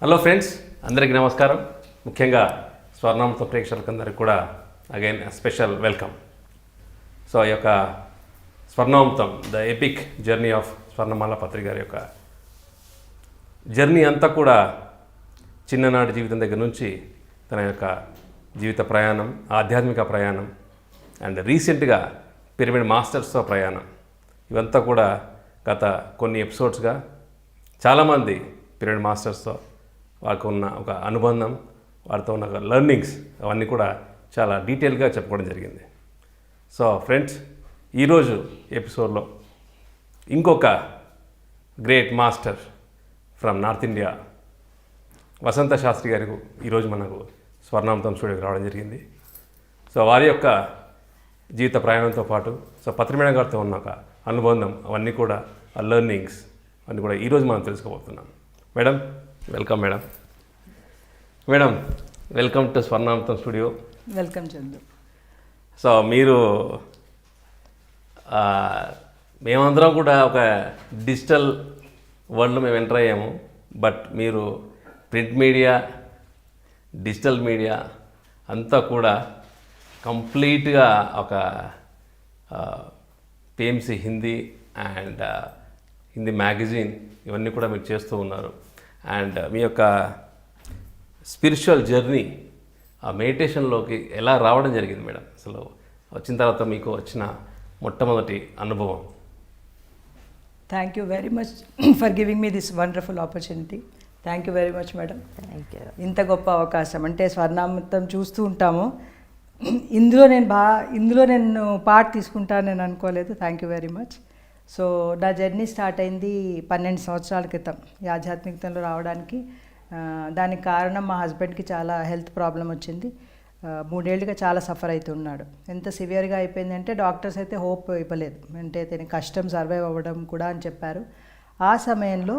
Hello friends, అందరికీ నమస్కారం. ముఖ్యంగా స్వర్ణామృత ప్రేక్షకులందరికీ కూడా అగైన్ స్పెషల్ వెల్కమ్. సో ఈ యొక్క Swarnamrutham the epic journey of Swarnamala Patri గారి యొక్క జర్నీ అంతా కూడా చిన్ననాటి జీవితం దగ్గర నుంచి తన యొక్క జీవిత ప్రయాణం, ఆధ్యాత్మిక ప్రయాణం అండ్ రీసెంట్గా పిరమిడ్ మాస్టర్స్తో ప్రయాణం, ఇవంతా కూడా గత కొన్ని ఎపిసోడ్స్గా చాలామంది పిరమిడ్ మాస్టర్స్తో వారికి ఉన్న ఒక అనుబంధం, వారితో ఉన్న లెర్నింగ్స్ అవన్నీ కూడా చాలా డీటెయిల్గా చెప్పుకోవడం జరిగింది. సో ఫ్రెండ్స్, ఈరోజు ఎపిసోడ్లో ఇంకొక great master from north India Vasantha Shastri గారికి ఈరోజు మనకు స్వర్ణామృతం స్టూడియోకి రావడం జరిగింది. సో వారి యొక్క జీవిత ప్రయాణంతో పాటు పత్రి మేడం గారితో ఉన్న ఒక అనుబంధం, అవన్నీ కూడా ఆ లెర్నింగ్స్ అన్నీ కూడా ఈరోజు మనం తెలుసుకోబోతున్నాం. Madam, welcome madam. Madam, welcome to Swarnamrutham studio. Welcome Chandu. So మీరు మేమందరం కూడా ఒక డిజిటల్ వరల్డ్లో మేము ఎంటర్ అయ్యాము. బట్ మీరు ప్రింట్ మీడియా, డిజిటల్ మీడియా అంతా కూడా కంప్లీట్గా ఒక PMC Hindi and Hindi magazine ఇవన్నీ కూడా మీరు చేస్తూ ఉన్నారు. అండ్ మీ యొక్క స్పిరిచువల్ జర్నీ ఆ మెడిటేషన్లోకి ఎలా రావడం జరిగింది మేడం? అసలు వచ్చిన తర్వాత మీకు వచ్చిన మొట్టమొదటి అనుభవం. Thank you very much for giving me this wonderful opportunity. Thank you very much madam. Thank you. ఇంత గొప్ప అవకాశం అంటే స్వర్ణామృతం చూస్తూ ఉంటాము, ఇందులో నేను పార్ట్ తీసుకుంటాను నేను అనుకోలేదు. Thank you very much. So నా జర్నీ స్టార్ట్ అయింది 12 సంవత్సరాల క్రితం ఈ ఆధ్యాత్మికతలో రావడానికి. దానికి కారణం మా హస్బెండ్కి చాలా హెల్త్ ప్రాబ్లం వచ్చింది. 3 ఏళ్ళుగా చాలా సఫర్ అవుతున్నాడు. ఎంత సివియర్గా అయిపోయిందంటే డాక్టర్స్ అయితే హోప్ ఇవ్వలేదు, అంటే తనకి కష్టం సర్వైవ్ అవ్వడం కూడా అని చెప్పారు. ఆ సమయంలో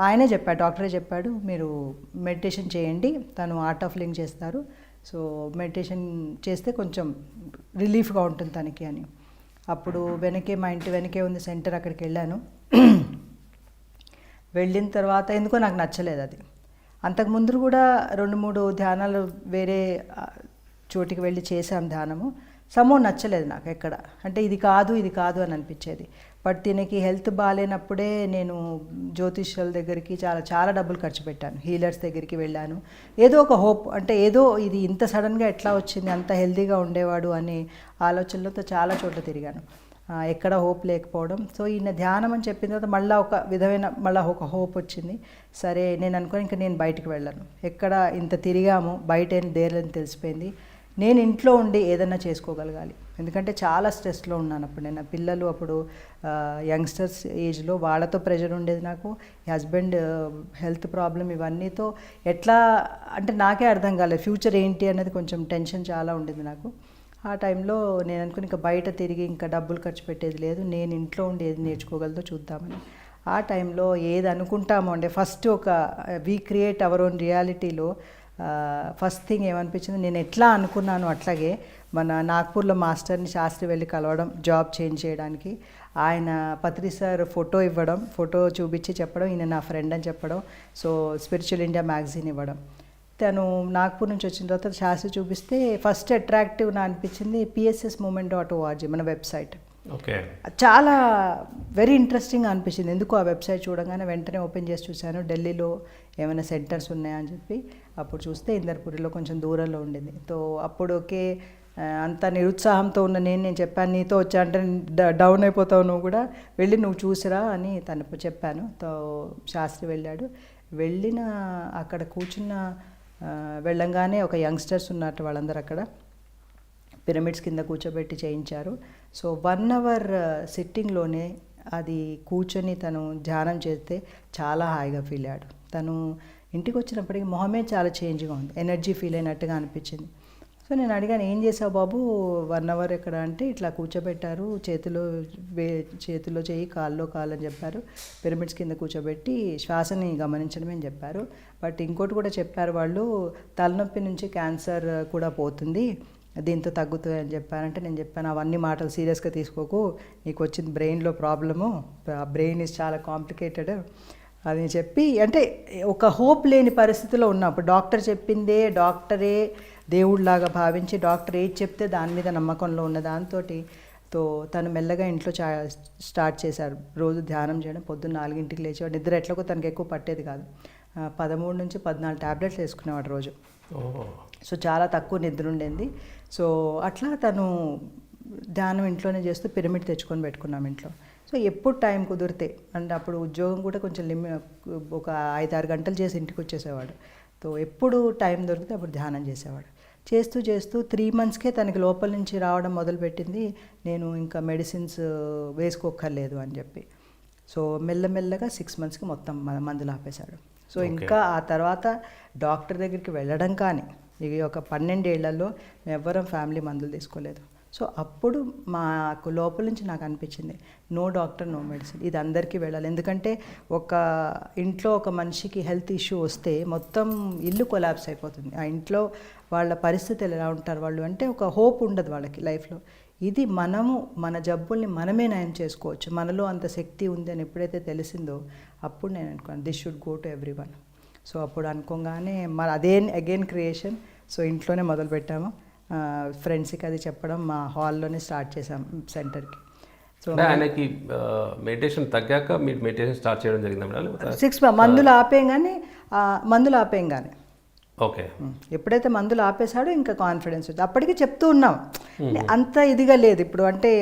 ఆయనే చెప్పాడు, డాక్టరే చెప్పాడు, మీరు మెడిటేషన్ చేయండి, తను ఆర్ట్ ఆఫ్ లివింగ్ చేస్తారు, సో మెడిటేషన్ చేస్తే కొంచెం రిలీఫ్గా ఉంటుంది తనకి అని. అప్పుడు మా ఇంటి వెనకే ఉంది సెంటర్, అక్కడికి వెళ్ళాను. వెళ్ళిన తర్వాత ఎందుకో నాకు నచ్చలేదు అది. అంతకుముందు కూడా 2-3 ధ్యానాలు వేరే చోటికి వెళ్ళి చేశాను ధ్యానము. నచ్చలేదు నాకు ఎక్కడ, అంటే ఇది కాదు అని అనిపించేది. బట్ దీనికి హెల్త్ బాగాలేనప్పుడే నేను జ్యోతిష్యుల దగ్గరికి చాలా డబ్బులు ఖర్చు పెట్టాను, హీలర్స్ దగ్గరికి వెళ్ళాను. ఏదో ఒక హోప్, అంటే ఏదో ఇది ఇంత సడన్గా ఎట్లా వచ్చింది, అంత హెల్తీగా ఉండేవాడు అనే ఆలోచనలతో చాలా చోట్ల తిరిగాను, ఎక్కడ హోప్ లేకపోవడం. సో ఈయన ధ్యానం అని చెప్పిన తర్వాత మళ్ళీ ఒక హోప్ వచ్చింది. సరే నేను అనుకోని ఇంకా నేను బయటకు వెళ్ళాను, ఎక్కడ ఇంత తిరిగాము బయట ఏం దేరని తెలిసిపోయింది. నేను ఇంట్లో ఉండి ఏదన్నా చేసుకోగలగాలి, ఎందుకంటే చాలా స్ట్రెస్లో ఉన్నాను అప్పుడు. నేను పిల్లలు అప్పుడు యంగ్స్టర్స్ ఏజ్లో, వాళ్ళతో ప్రెషర్ ఉండేది నాకు, హస్బెండ్ హెల్త్ ప్రాబ్లం, ఇవన్నీతో ఎట్లా అంటే నాకే అర్థం కాలేదు ఫ్యూచర్ ఏంటి అనేది. కొంచెం టెన్షన్ చాలా ఉండేది నాకు. ఆ టైంలో నేను అనుకుని ఇంకా బయట తిరిగి ఇంకా డబ్బులు ఖర్చు పెట్టేది లేదు, నేను ఇంట్లో ఉండి ఏది నేర్చుకోగలదో చూద్దామని. ఆ టైంలో ఏది అనుకుంటామో అంటే ఫస్ట్ ఒక వీ క్రియేట్ అవర్ ఓన్ రియాలిటీలో ఫస్ట్ థింగ్ ఏమనిపించింది, నేను ఎట్లా అనుకున్నాను అట్లాగే మన నాగ్పూర్లో మాస్టర్ని శాస్త్రి వెళ్ళి కలవడం, జాబ్ చేంజ్ చేయడానికి. ఆయన పత్రి సార్ ఫోటో చూపించి చెప్పడం, ఈయన నా ఫ్రెండ్ అని చెప్పడం, సో స్పిరిచువల్ ఇండియా మ్యాగజైన్ ఇవ్వడం. తను నాగ్పూర్ నుంచి వచ్చిన తర్వాత శాస్త్రి చూపిస్తే ఫస్ట్ అట్రాక్టివ్ నా అనిపించింది pssmovement.org మన వెబ్సైట్. ఓకే, చాలా వెరీ ఇంట్రెస్టింగ్ అనిపించింది. ఎందుకు ఆ వెబ్సైట్ చూడగానే వెంటనే ఓపెన్ చేసి చూశాను, ఢిల్లీలో ఏమైనా సెంటర్స్ ఉన్నాయా అని చెప్పి. అప్పుడు చూస్తే ఇందర్పూరిలో కొంచెం దూరంలో ఉండింది. సో అప్పుడు అంత నిరుత్సాహంతో ఉన్న నేను చెప్పాను, నీతో వచ్చా అంటే డౌన్ అయిపోతావు, నువ్వు కూడా వెళ్ళి నువ్వు చూసిరా అని తనకు చెప్పాను. తో శాస్త్రి వెళ్ళాడు. అక్కడ వెళ్ళంగానే ఒక యంగ్స్టర్స్ ఉన్నట్టు వాళ్ళందరూ అక్కడ పిరమిడ్స్ కింద కూర్చోబెట్టి చేయించారు. సో 1 అవర్ సిట్టింగ్లోనే అది కూర్చొని తను ధ్యానం చేస్తే చాలా హాయిగా ఫీల్ అయ్యాడు. తను ఇంటికి వచ్చినప్పటికీ మొహమే చాలా చేంజ్గా ఉంది, ఎనర్జీ ఫీల్ అయినట్టుగా అనిపించింది. సో నేను అడిగాను, ఏం చేసావు బాబు 1 అవర్ ఎక్కడ అంటే, ఇట్లా కూర్చోబెట్టారు, చేతిలో చేయి, కాల్లో కాలు అని చెప్పారు, పిరమిడ్స్ కింద కూర్చోబెట్టి శ్వాసని గమనించడమే అని చెప్పారు. బట్ ఇంకోటి కూడా చెప్పారు వాళ్ళు, తలనొప్పి నుంచి క్యాన్సర్ కూడా పోతుంది, దీంతో తగ్గుతుంది అని చెప్పారంటే నేను చెప్పాను, అవన్నీ మాటలు సీరియస్గా తీసుకోకు, నీకు వచ్చింది బ్రెయిన్లో ప్రాబ్లము, బ్రెయిన్ ఈజ్ చాలా కాంప్లికేటెడ్, అని చెప్పి అంటే ఒక హోప్ లేని పరిస్థితిలో ఉన్నప్పుడు డాక్టర్ చెప్పిందే డాక్టరే దేవుడిలాగా భావించి డాక్టర్ ఏది చెప్తే దాని మీద నమ్మకంలో ఉన్న దాంతో తను మెల్లగా ఇంట్లో స్టార్ట్ చేశారు రోజు ధ్యానం చేయడం. పొద్దున్న 4ంటికి లేచేవాడు. నిద్ర ఎట్లకో తనకు ఎక్కువ పట్టేది కాదు. 13 నుంచి 14 ట్యాబ్లెట్స్ వేసుకునేవాడు రోజు. సో చాలా తక్కువ నిద్ర ఉండేది. సో అట్లా తను ధ్యానం ఇంట్లోనే చేస్తూ పిరమిడ్ తెచ్చుకొని పెట్టుకున్నాం ఇంట్లో. సో ఎప్పుడు టైం కుదిరితే అంటే అప్పుడు ఉద్యోగం కూడా కొంచెం ఒక 5-6 గంటలు చేసి ఇంటికి వచ్చేసేవాడు. సో ఎప్పుడు టైం దొరికితే అప్పుడు ధ్యానం చేసేవాడు. చేస్తూ 3 మంత్స్కే తనకి లోపల నుంచి రావడం మొదలుపెట్టింది, నేను ఇంకా మెడిసిన్స్ వేసుకోక్కర్లేదు అని చెప్పి. సో మెల్లమెల్లగా 6 మంత్స్కి మొత్తం మందులు ఆపేశాడు. సో ఇంకా ఆ తర్వాత డాక్టర్ దగ్గరికి వెళ్ళడం కానీ ఇది ఒక 12 ఏళ్లలో మేము ఎవ్వరం ఫ్యామిలీ మందులు తీసుకోలేదు. సో అప్పుడు మాకు లోపల నుంచి నాకు అనిపించింది, నో డాక్టర్ నో మెడిసిన్, ఇది అందరికీ వెళ్ళాలి. ఎందుకంటే ఒక ఇంట్లో ఒక మనిషికి హెల్త్ ఇష్యూ వస్తే మొత్తం ఇల్లు కొలాప్స్ అయిపోతుంది. ఆ ఇంట్లో వాళ్ళ పరిస్థితులు ఎలా ఉంటారు వాళ్ళు అంటే ఒక హోప్ ఉండదు వాళ్ళకి లైఫ్లో. ఇది మనము మన జబ్బుల్ని మనమే నయం చేసుకోవచ్చు, మనలో అంత శక్తి ఉంది అని ఎప్పుడైతే తెలిసిందో అప్పుడు నేను అనుకున్నాను this should go to every one. So అప్పుడు అనుకోగానే మరి అగైన్ క్రియేషన్. సో ఇంట్లోనే మొదలుపెట్టాము. ఫ్రెండ్స్కి అది చెప్పడం మా హాల్లోనే స్టార్ట్ చేసాం సెంటర్కి. సో ఆయనకి మెడిటేషన్ తగ్గాక మీరు మెడిటేషన్ స్టార్ట్ చేయడం జరిగింది 6 మందులు ఆపేయంగానే ఓకే. ఎప్పుడైతే మందులు ఆపేశాడో ఇంకా కాన్ఫిడెన్స్ ఉంది. అప్పటికి చెప్తూ ఉన్నాం, అంత ఇదిగా లేదు ఇప్పుడు, అంటే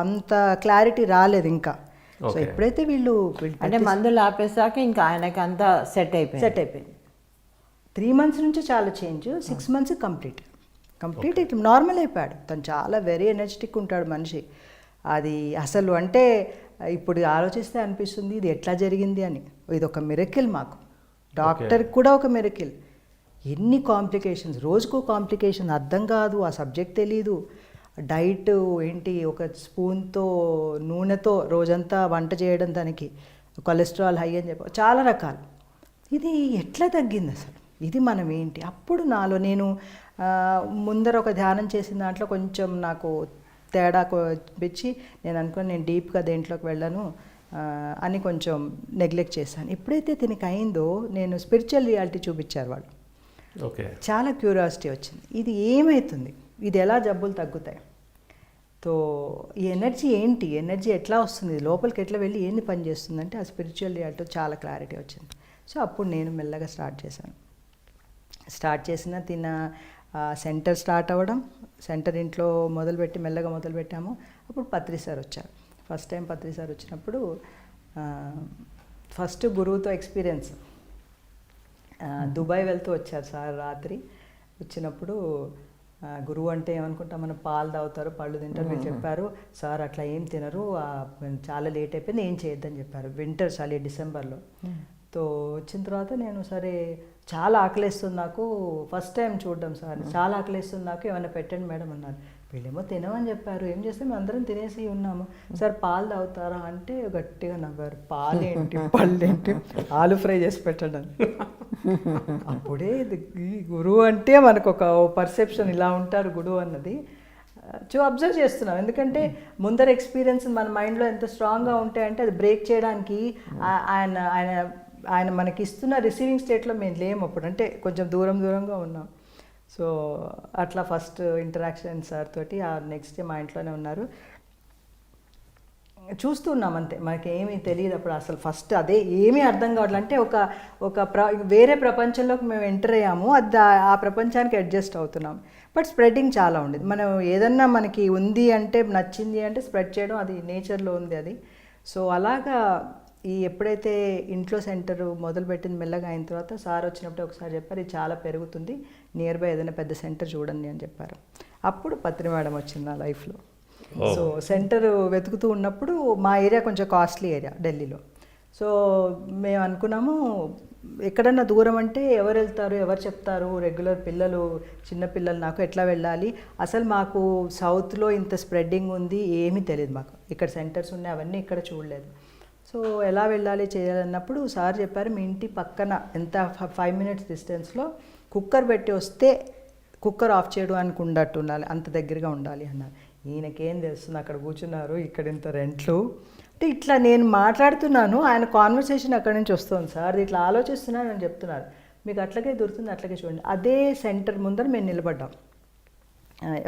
అంత క్లారిటీ రాలేదు ఇంకా. సో ఎప్పుడైతే వీళ్ళు అంటే మందులు ఆపేసాక ఇంకా ఆయనకి అంతా సెట్ అయిపోయింది. 3 మంత్స్ నుంచి చాలా చేంజ్, 6 మంత్స్ కంప్లీట్ ఇట్లా నార్మల్ అయిపోయాడు. తను చాలా వెరీ ఎనర్జెటిక్ ఉంటాడు మనిషి. అది అసలు అంటే ఇప్పుడు ఆలోచిస్తే అనిపిస్తుంది ఇది ఎట్లా జరిగింది అని. ఇది ఒక మిరకిల్ మాకు, డాక్టర్కి కూడా ఒక మిరకిల్. ఎన్ని కాంప్లికేషన్స్, రోజుకో కాంప్లికేషన్, అర్థం కాదు, ఆ సబ్జెక్ట్ తెలీదు. డైట్ ఏంటి, ఒక స్పూన్తో నూనెతో రోజంతా వంట చేయడం, దానికి కొలెస్ట్రాల్ హై అని చెప్పి చాలా రకాలు. ఇది ఎట్లా తగ్గింది అసలు, ఇది మనం ఏంటి? అప్పుడు నాలో నేను ముందర ఒక ధ్యానం చేసిన దాంట్లో కొంచెం నాకు తేడా పిచ్చి నేను అనుకుని నేను డీప్గా దేంట్లోకి వెళ్ళను అని కొంచెం నెగ్లెక్ట్ చేశాను. ఎప్పుడైతే దీనికి అయిందో నేను స్పిరిచువల్ రియాలిటీ చూపించారు వాళ్ళు. ఓకే, చాలా క్యూరియాసిటీ వచ్చింది, ఇది ఏమవుతుంది, ఇది ఎలా జబ్బులు తగ్గుతాయి, తో ఈ ఎనర్జీ ఏంటి, ఎనర్జీ ఎట్లా వస్తుంది, లోపలికి ఎట్లా వెళ్ళి ఏంది పని చేస్తుందంటే ఆ స్పిరిచువల్ రియాలిటీ చాలా క్లారిటీ వచ్చింది. సో అప్పుడు నేను మెల్లగా స్టార్ట్ చేసిన సెంటర్ స్టార్ట్ అవ్వడం, సెంటర్ ఇంట్లో మెల్లగా మొదలుపెట్టాము. అప్పుడు పత్రి సార్ వచ్చారు. ఫస్ట్ టైం పత్రి సార్ వచ్చినప్పుడు ఫస్ట్ గురువుతో ఎక్స్పీరియన్స్. దుబాయ్ వెళ్తూ వచ్చారు సార్. రాత్రి వచ్చినప్పుడు గురువు అంటే ఏమనుకుంటాం, మనం పాలు తాగుతారు, పళ్ళు తింటారు. వీళ్ళు చెప్పారు సార్ అట్లా ఏం తినరు, చాలా లేట్ అయిపోయింది, ఏం చేయొద్దని చెప్పారు. వింటర్ చలి, డిసెంబర్లో. తో వచ్చిన తర్వాత నేను సరే చాలా ఆకలిస్తుంది నాకు, ఫస్ట్ టైం చూడడం సార్, చాలా ఆకలిస్తుంది నాకు, ఏమైనా పెట్టండి మేడం అన్నారు. వీళ్ళేమో తినమని చెప్పారు, ఏం చేస్తే మేము అందరం తినేసి ఉన్నాము. సార్ పాలు తాగుతారా అంటే గట్టిగా నవ్వారు. పాలేంటి పళ్ళేంటి, ఆలు ఫ్రై చేసి పెట్టండి. అప్పుడే గురువు అంటే మనకు ఒక పర్సెప్షన్, ఇలా ఉంటారు గురువు అన్నది అబ్జర్వ్ చేస్తున్నాం. ఎందుకంటే ముందర ఎక్స్పీరియన్స్ మన మైండ్లో ఎంత స్ట్రాంగ్గా ఉంటాయంటే అది బ్రేక్ చేయడానికి ఆయన మనకి ఇస్తున్న రిసీవింగ్ స్టేట్లో మేము లేము అప్పుడు, అంటే కొంచెం దూరంగా ఉన్నాం. సో అట్లా ఫస్ట్ ఇంటరాక్షన్ సార్ తోటి. ఆ నెక్స్ట్ డే మా ఇంట్లోనే ఉన్నారు, చూస్తున్నాం అంతే, మనకి ఏమీ తెలియదు అప్పుడు అసలు. ఫస్ట్ అదే ఏమీ అర్థం కావట్లేదు, అంటే వేరే ప్రపంచంలోకి మేము ఎంటర్ అయ్యాము, అది ఆ ప్రపంచానికి అడ్జస్ట్ అవుతున్నాం. బట్ స్ప్రెడ్డింగ్ చాలా ఉండేది. మనం ఏదన్నా మనకి ఉంది అంటే, నచ్చింది అంటే స్ప్రెడ్ చేయడం అది నేచర్లో ఉంది అది. సో అలాగా ఎప్పుడైతే ఇంట్లో సెంటర్ మొదలుపెట్టింది మెల్లగా అయిన తర్వాత సార్ వచ్చినప్పుడు ఒకసారి చెప్పారు, ఇది చాలా పెరుగుతుంది, నియర్ బై ఏదైనా పెద్ద సెంటర్ చూడండి అని చెప్పారు. అప్పుడు పత్రి మేడం వచ్చింది నా లైఫ్లో. సో సెంటర్ వెతుకుతూ ఉన్నప్పుడు మా ఏరియా కొంచెం కాస్ట్లీ ఏరియా ఢిల్లీలో. సో మేము అనుకున్నాము ఎక్కడన్నా దూరం అంటే ఎవరు వెళ్తారు, ఎవరు చెప్తారు, రెగ్యులర్ పిల్లలు, చిన్నపిల్లలు, నాకు ఎట్లా వెళ్ళాలి, అసలు మాకు సౌత్లో ఇంత స్ప్రెడ్డింగ్ ఉంది ఏమీ తెలియదు మాకు, ఇక్కడ సెంటర్స్ ఉన్నాయి అవన్నీ ఇక్కడ చూడలేదు. సో ఎలా వెళ్ళాలి చేయాలన్నప్పుడు సార్ చెప్పారు, మీ ఇంటి పక్కన ఎంత 5 minutes డిస్టెన్స్లో కుక్కర్ పెట్టి వస్తే కుక్కర్ ఆఫ్ చేయడానికి ఉండట్టు ఉండాలి, అంత దగ్గరగా ఉండాలి అన్నారు. ఈయనకేం తెలుస్తుంది, అక్కడ కూర్చున్నారు, ఇక్కడ ఇంత రెంట్లు, అంటే ఇట్లా నేను మాట్లాడుతున్నాను, ఆయన కాన్వర్సేషన్ అక్కడి నుంచి వస్తుంది సార్, ఇట్లా ఆలోచిస్తున్నాను అని చెప్తున్నారు. మీకు అట్లాగే దొరుకుతుంది, అట్లాగే చూడండి. అదే సెంటర్ ముందర మేము నిలబడ్డాం.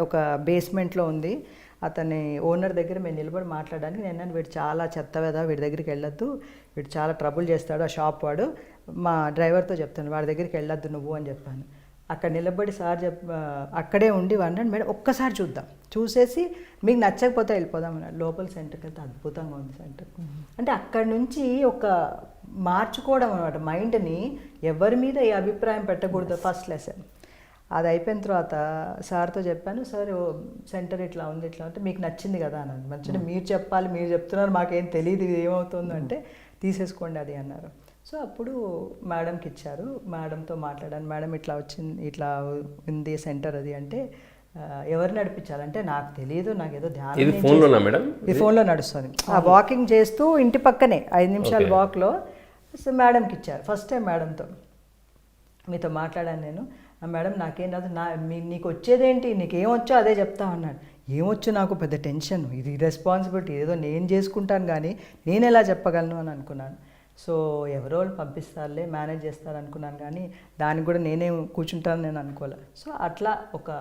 ఒక బేస్మెంట్లో ఉంది, అతని ఓనర్ దగ్గర మేము నిలబడి మాట్లాడడానికి. నేను అన్నాను, వీడు చాలా చెత్త కదా, వీడి దగ్గరికి వెళ్ళొద్దు, వీడు చాలా ట్రబుల్ చేస్తాడు, ఆ షాప్ వాడు, మా డ్రైవర్తో చెప్తాను వాడి దగ్గరికి వెళ్ళొద్దు నువ్వు అని చెప్పాను. అక్కడ నిలబడి సార్ అక్కడే ఉండి అన్నాడు, మేడం ఒక్కసారి చూద్దాం, చూసేసి మీకు నచ్చకపోతే వెళ్ళిపోదాం అన్నాడు. లోపల సెంటర్కి వెళ్తే అద్భుతంగా ఉంది సెంటర్. అంటే అక్కడి నుంచి ఒక మార్చుకోవడం అనమాట, మైండ్ని ఎవరి మీద ఈ అభిప్రాయం పెట్టకూడదు. ఫస్ట్ లెసన్ అది అయిపోయిన తర్వాత సార్తో చెప్పాను, సార్ సెంటర్ ఇట్లా ఉంది, ఇట్లా అంటే మీకు నచ్చింది కదా అన్నాను. మంచిగా మీరు చెప్పాలి, మీరు చెప్తున్నారు, మాకేం తెలియదు ఇది ఏమవుతుందో అంటే తీసేసుకోండి అది అన్నారు. సో అప్పుడు మేడంకి ఇచ్చారు, మేడంతో మాట్లాడాను. మేడం ఇట్లా వచ్చింది, ఇట్లా ఉంది సెంటర్ అది అంటే ఎవరు నడిపించాలంటే నాకు తెలియదు, నాకు ఏదో ధ్యానం. ఇది ఫోన్లోనా మేడం? ఇది ఫోన్లో నడుస్తుంది. ఆ వాకింగ్ చేస్తూ ఇంటి పక్కనే 5 నిమిషాల వాక్లో. సో మేడంకి ఇచ్చారు. ఫస్ట్ టైం మేడంతో మీతో మాట్లాడాను నేను. మేడం నాకేం రాదు, నీకు వచ్చేదేంటి, నీకేమొచ్చో అదే చెప్తా అన్నాడు. ఏమొచ్చు నాకు పెద్ద టెన్షన్, ఇది రెస్పాన్సిబిలిటీ, ఏదో నేను చేసుకుంటాను కానీ నేను ఎలా చెప్పగలను అని అనుకున్నాను. సో ఎవరో పంపిస్తారులే, మేనేజ్ చేస్తారు అనుకున్నాను కానీ దానికి కూడా నేనే కూర్చుంటాను నేను అనుకోలే. సో అట్లా ఒక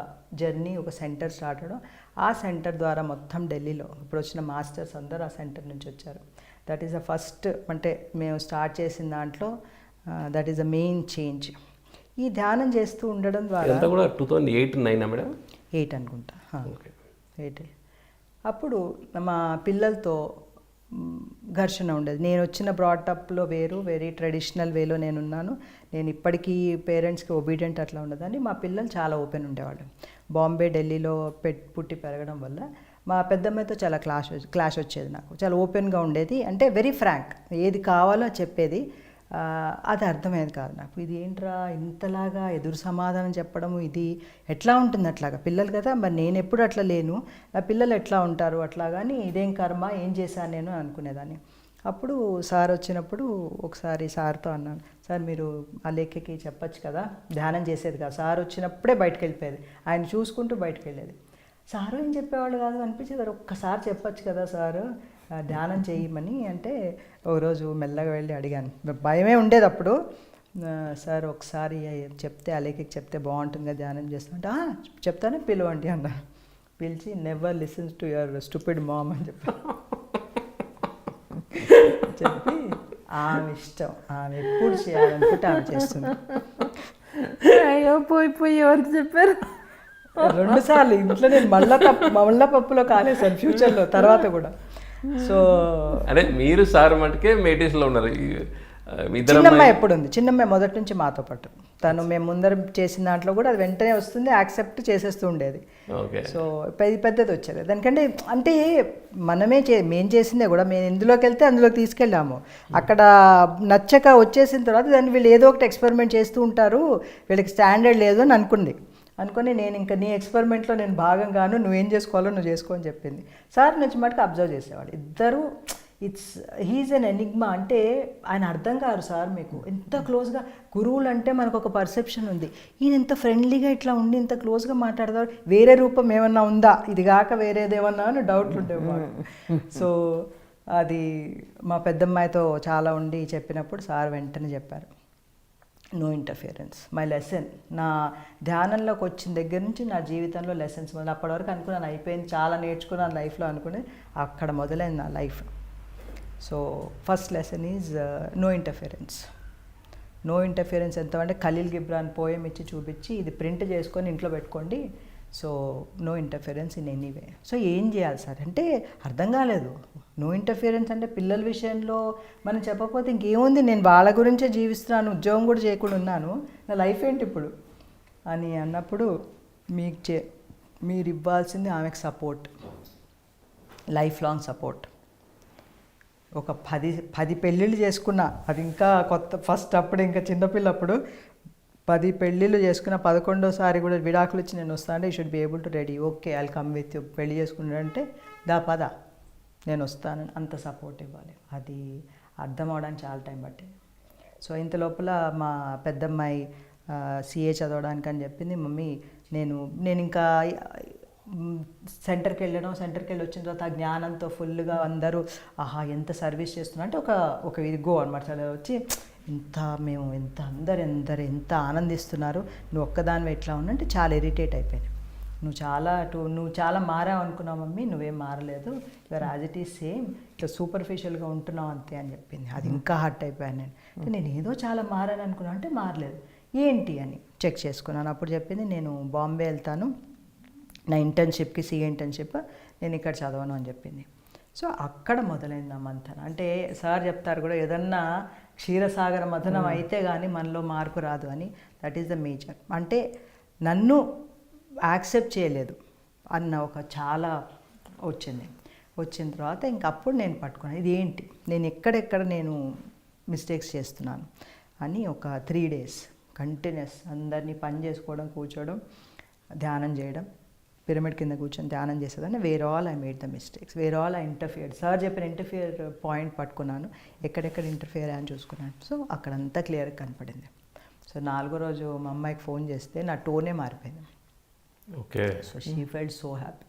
జర్నీ, ఒక సెంటర్ స్టార్ట్ అవడం. ఆ సెంటర్ ద్వారా మొత్తం ఢిల్లీలో ఇప్పుడు వచ్చిన మాస్టర్స్ అందరూ ఆ సెంటర్ నుంచి వచ్చారు. దట్ ఈస్ ద ఫస్ట్, అంటే మేము స్టార్ట్ చేసిన దాంట్లో that is the main change. ఈ ధ్యానం చేస్తూ ఉండడం ద్వారా కూడా 2008-9 మేడం, 8 అనుకుంటా, 8. అప్పుడు మా పిల్లలతో ఘర్షణ ఉండేది. నేను వచ్చిన బ్రాటప్లో వెరీ ట్రెడిషనల్ వేలో నేనున్నాను. నేను ఇప్పటికీ పేరెంట్స్కి ఒబీడియంట్ అట్లా ఉండదని. మా పిల్లలు చాలా ఓపెన్ ఉండేవాళ్ళు. బాంబే, ఢిల్లీలో పుట్టి పెరగడం వల్ల మా పెద్దమ్మాయితో చాలా క్లాష్ వచ్చేది. నాకు చాలా ఓపెన్గా ఉండేది, అంటే వెరీ ఫ్రాంక్, ఏది కావాలో చెప్పేది. అది అర్థమయ్యేది కాదు నాకు. ఇది ఏంట్రా ఇంతలాగా ఎదురు సమాధానం చెప్పడము, ఇది ఎట్లా ఉంటుంది అట్లాగా, పిల్లలు కదా, మరి నేను ఎప్పుడు అట్లా లేను, నా పిల్లలు ఎట్లా ఉంటారు అట్లా, కానీ ఇదేం కర్మ, ఏం చేశాను నేను అనుకునేదాన్ని. అప్పుడు సార్ వచ్చినప్పుడు ఒకసారి సార్తో అన్నాను, సార్ మీరు ఆ లేఖకి చెప్పచ్చు కదా, ధ్యానం చేసేది కదా. సార్ వచ్చినప్పుడే బయటకు వెళ్ళిపోయేది, ఆయన చూసుకుంటూ బయటకు వెళ్ళేది. సారు ఏం చెప్పేవాళ్ళు కాదు అనిపించేది. ఒక్కసారి చెప్పచ్చు కదా సారు ధ్యానం చేయమని అంటే, ఒకరోజు మెల్లగా వెళ్ళి అడిగాను. భయమే ఉండేది అప్పుడు. సార్ ఒకసారి చెప్తే, అలేఖకి చెప్తే బాగుంటుంది కదా ధ్యానం చేస్తుంటే, చెప్తానే పిలవండి అన్న. పిలిచి never listens to your stupid mom అని చెప్పి ఆమె ఇష్టం, ఆమె ఎప్పుడు చేయాలనుకుంటే ఆమె చేస్తుంది. అయ్యో పోయి ఎవరికి చెప్పారు? 2 సార్లు ఇంట్లో నేను మళ్ళా పప్పులో కాలేసాను ఫ్యూచర్లో తర్వాత కూడా. సో అదే మీరు సార్ మటుకే మెడిటేషన్లో ఉన్నారు. చిన్నమ్మాయి ఎప్పుడు ఉంది, చిన్నమ్మాయి మొదటి నుంచి మాతో పాటు. తను మేము ముందర చేసిన దాంట్లో కూడా అది వెంటనే వస్తుంది, యాక్సెప్ట్ చేసేస్తూ ఉండేది. సో పెద్దది వచ్చేది దానికంటే. అంటే మేం చేసిందే కూడా, మేము ఎందులోకి వెళ్తే అందులోకి తీసుకెళ్ళాము. అక్కడ నచ్చక వచ్చేసిన తర్వాత దాన్ని వీళ్ళు ఏదో ఒకటి ఎక్స్పెరిమెంట్ చేస్తూ ఉంటారు, వీళ్ళకి స్టాండర్డ్ లేదు అని అనుకుని నేను ఇంకా నీ ఎక్స్పెరిమెంట్లో నేను భాగంగాను, నువ్వేం చేసుకోవాలో నువ్వు చేసుకో అని చెప్పింది. సార్ నుంచి మటుకు అబ్జర్వ్ చేసేవాడు. ఇద్దరు హీఈస్ ఎన్ ఎనిగ్మా, అంటే ఆయన అర్థం కారు సార్ మీకు. ఎంత క్లోజ్గా గురువులు అంటే మనకు ఒక పర్సెప్షన్ ఉంది, ఈయన ఎంత ఫ్రెండ్లీగా ఇట్లా ఉండి ఇంత క్లోజ్గా మాట్లాడతారు, వేరే రూపం ఏమన్నా ఉందా, ఇది కాక వేరేదేమన్నా అని డౌట్లు ఉండేవి మాకు. సో అది మా పెద్దమ్మాయితో చాలా ఉండి చెప్పినప్పుడు సార్ వెంటనే చెప్పారు, నో ఇంటర్ఫియరెన్స్. మై లెసన్, నా ధ్యానంలోకి వచ్చిన దగ్గర నుంచి నా జీవితంలో లెసన్స్ మొదలు. అప్పటి వరకు అనుకున్నాను అయిపోయింది, చాలా నేర్చుకున్నాను లైఫ్లో అనుకుని, అక్కడ మొదలైంది నా life. So first lesson is no interference. No interference ఎంత అంటే ఖలీల్ గిబ్రాన్ పోయం ఇచ్చి చూపించి, ఇది ప్రింట్ చేసుకొని ఇంట్లో పెట్టుకోండి. So no interference in anyway. So ఏం చేయాలి సార్ అంటే అర్థం కాలేదు. నో ఇంటర్ఫియరెన్స్ అంటే పిల్లల విషయంలో మనం చెప్పకపోతే ఇంకేముంది, నేను వాళ్ళ గురించే జీవిస్తున్నాను, ఉద్యోగం కూడా చేయకుండా ఉన్నాను, నా లైఫ్ ఏంటి ఇప్పుడు అని అన్నప్పుడు, మీరు ఇవ్వాల్సింది ఆమెకు సపోర్ట్, లైఫ్ లాంగ్ సపోర్ట్. ఒక 10 పెళ్ళిళ్ళు చేసుకున్నా, అది ఇంకా కొత్త, ఫస్ట్ అప్పుడు ఇంకా చిన్నపిల్లప్పుడు 10 పెళ్ళిళ్ళు చేసుకున్న 11వసారి కూడా విడాకులు ఇచ్చి నేను వస్తాను అంటే, you should be able to ready, okay I will come with you, పెళ్ళి చేసుకున్నాడంటే పద నేను వస్తాను, అంత సపోర్ట్ ఇవ్వాలి. అది అర్థం అవడానికి చాలా టైం పట్టింది. సో ఇంత లోపల మా పెద్దమ్మాయి CA చదవడానికి అని చెప్పింది. మమ్మీ నేను ఇంకా సెంటర్కి వెళ్ళి వచ్చిన తర్వాత ఆ జ్ఞానంతో ఫుల్గా అందరూ ఆహా ఎంత సర్వీస్ చేస్తున్నా అంటే ఒక ఇదిగో అనమాట వచ్చి అందరు ఎంత ఆనందిస్తున్నారు, నువ్వు ఒక్కదానివి ఎట్లా ఉన్నంటే చాలా ఇరిటేట్ అయిపోయాను. నువ్వు చాలా మారావు అనుకున్నావు మమ్మీ, నువ్వేం మారలేదు, your as it is same, ఇట్లా సూపర్ఫిషియల్గా ఉంటున్నావు అంతే అని చెప్పింది. అది ఇంకా హర్ట్ అయిపోయాను నేను ఏదో చాలా మారాను అనుకున్నాను అంటే మారలేదు ఏంటి అని చెక్ చేసుకున్నాను. అప్పుడు చెప్పింది నేను బాంబే వెళ్తాను నా ఇంటర్న్షిప్కి, సిఏ ఇంటర్న్షిప్, నేను ఇక్కడ చదవను అని చెప్పింది. సో అక్కడ మొదలైంది ఆ మంథన. అంటే సార్ చెప్తారు కూడా ఏదన్నా క్షీరసాగర మథనం అయితే కానీ మనలో మార్పు రాదు అని. That is the major. అంటే నన్ను యాక్సెప్ట్ చేయలేదు అన్న ఒక చాలా వచ్చిన తర్వాత ఇంకప్పుడు నేను పట్టుకున్నాను ఇది ఏంటి, నేను ఎక్కడెక్కడ నేను మిస్టేక్స్ చేస్తున్నాను అని. ఒక 3 days కంటిన్యూస్ అందరినీ పని చేసుకోవడం, కూర్చోవడం, ధ్యానం చేయడం, పిరమిడ్ కింద కూర్చొని ధ్యానం చేసేదాన్ని. Where all I made the mistakes, where all I interfered. Sir చెప్పిన ఇంటర్ఫియర్ పాయింట్ పట్టుకున్నాను, ఎక్కడెక్కడ ఇంటర్ఫియర్ అని చూసుకున్నాను. సో అక్కడంతా క్లియర్గా కనపడింది. సో 4వ రోజు మా అమ్మాయికి ఫోన్ చేస్తే నా టోనే మారిపోయింది. Okay. So she felt so happy.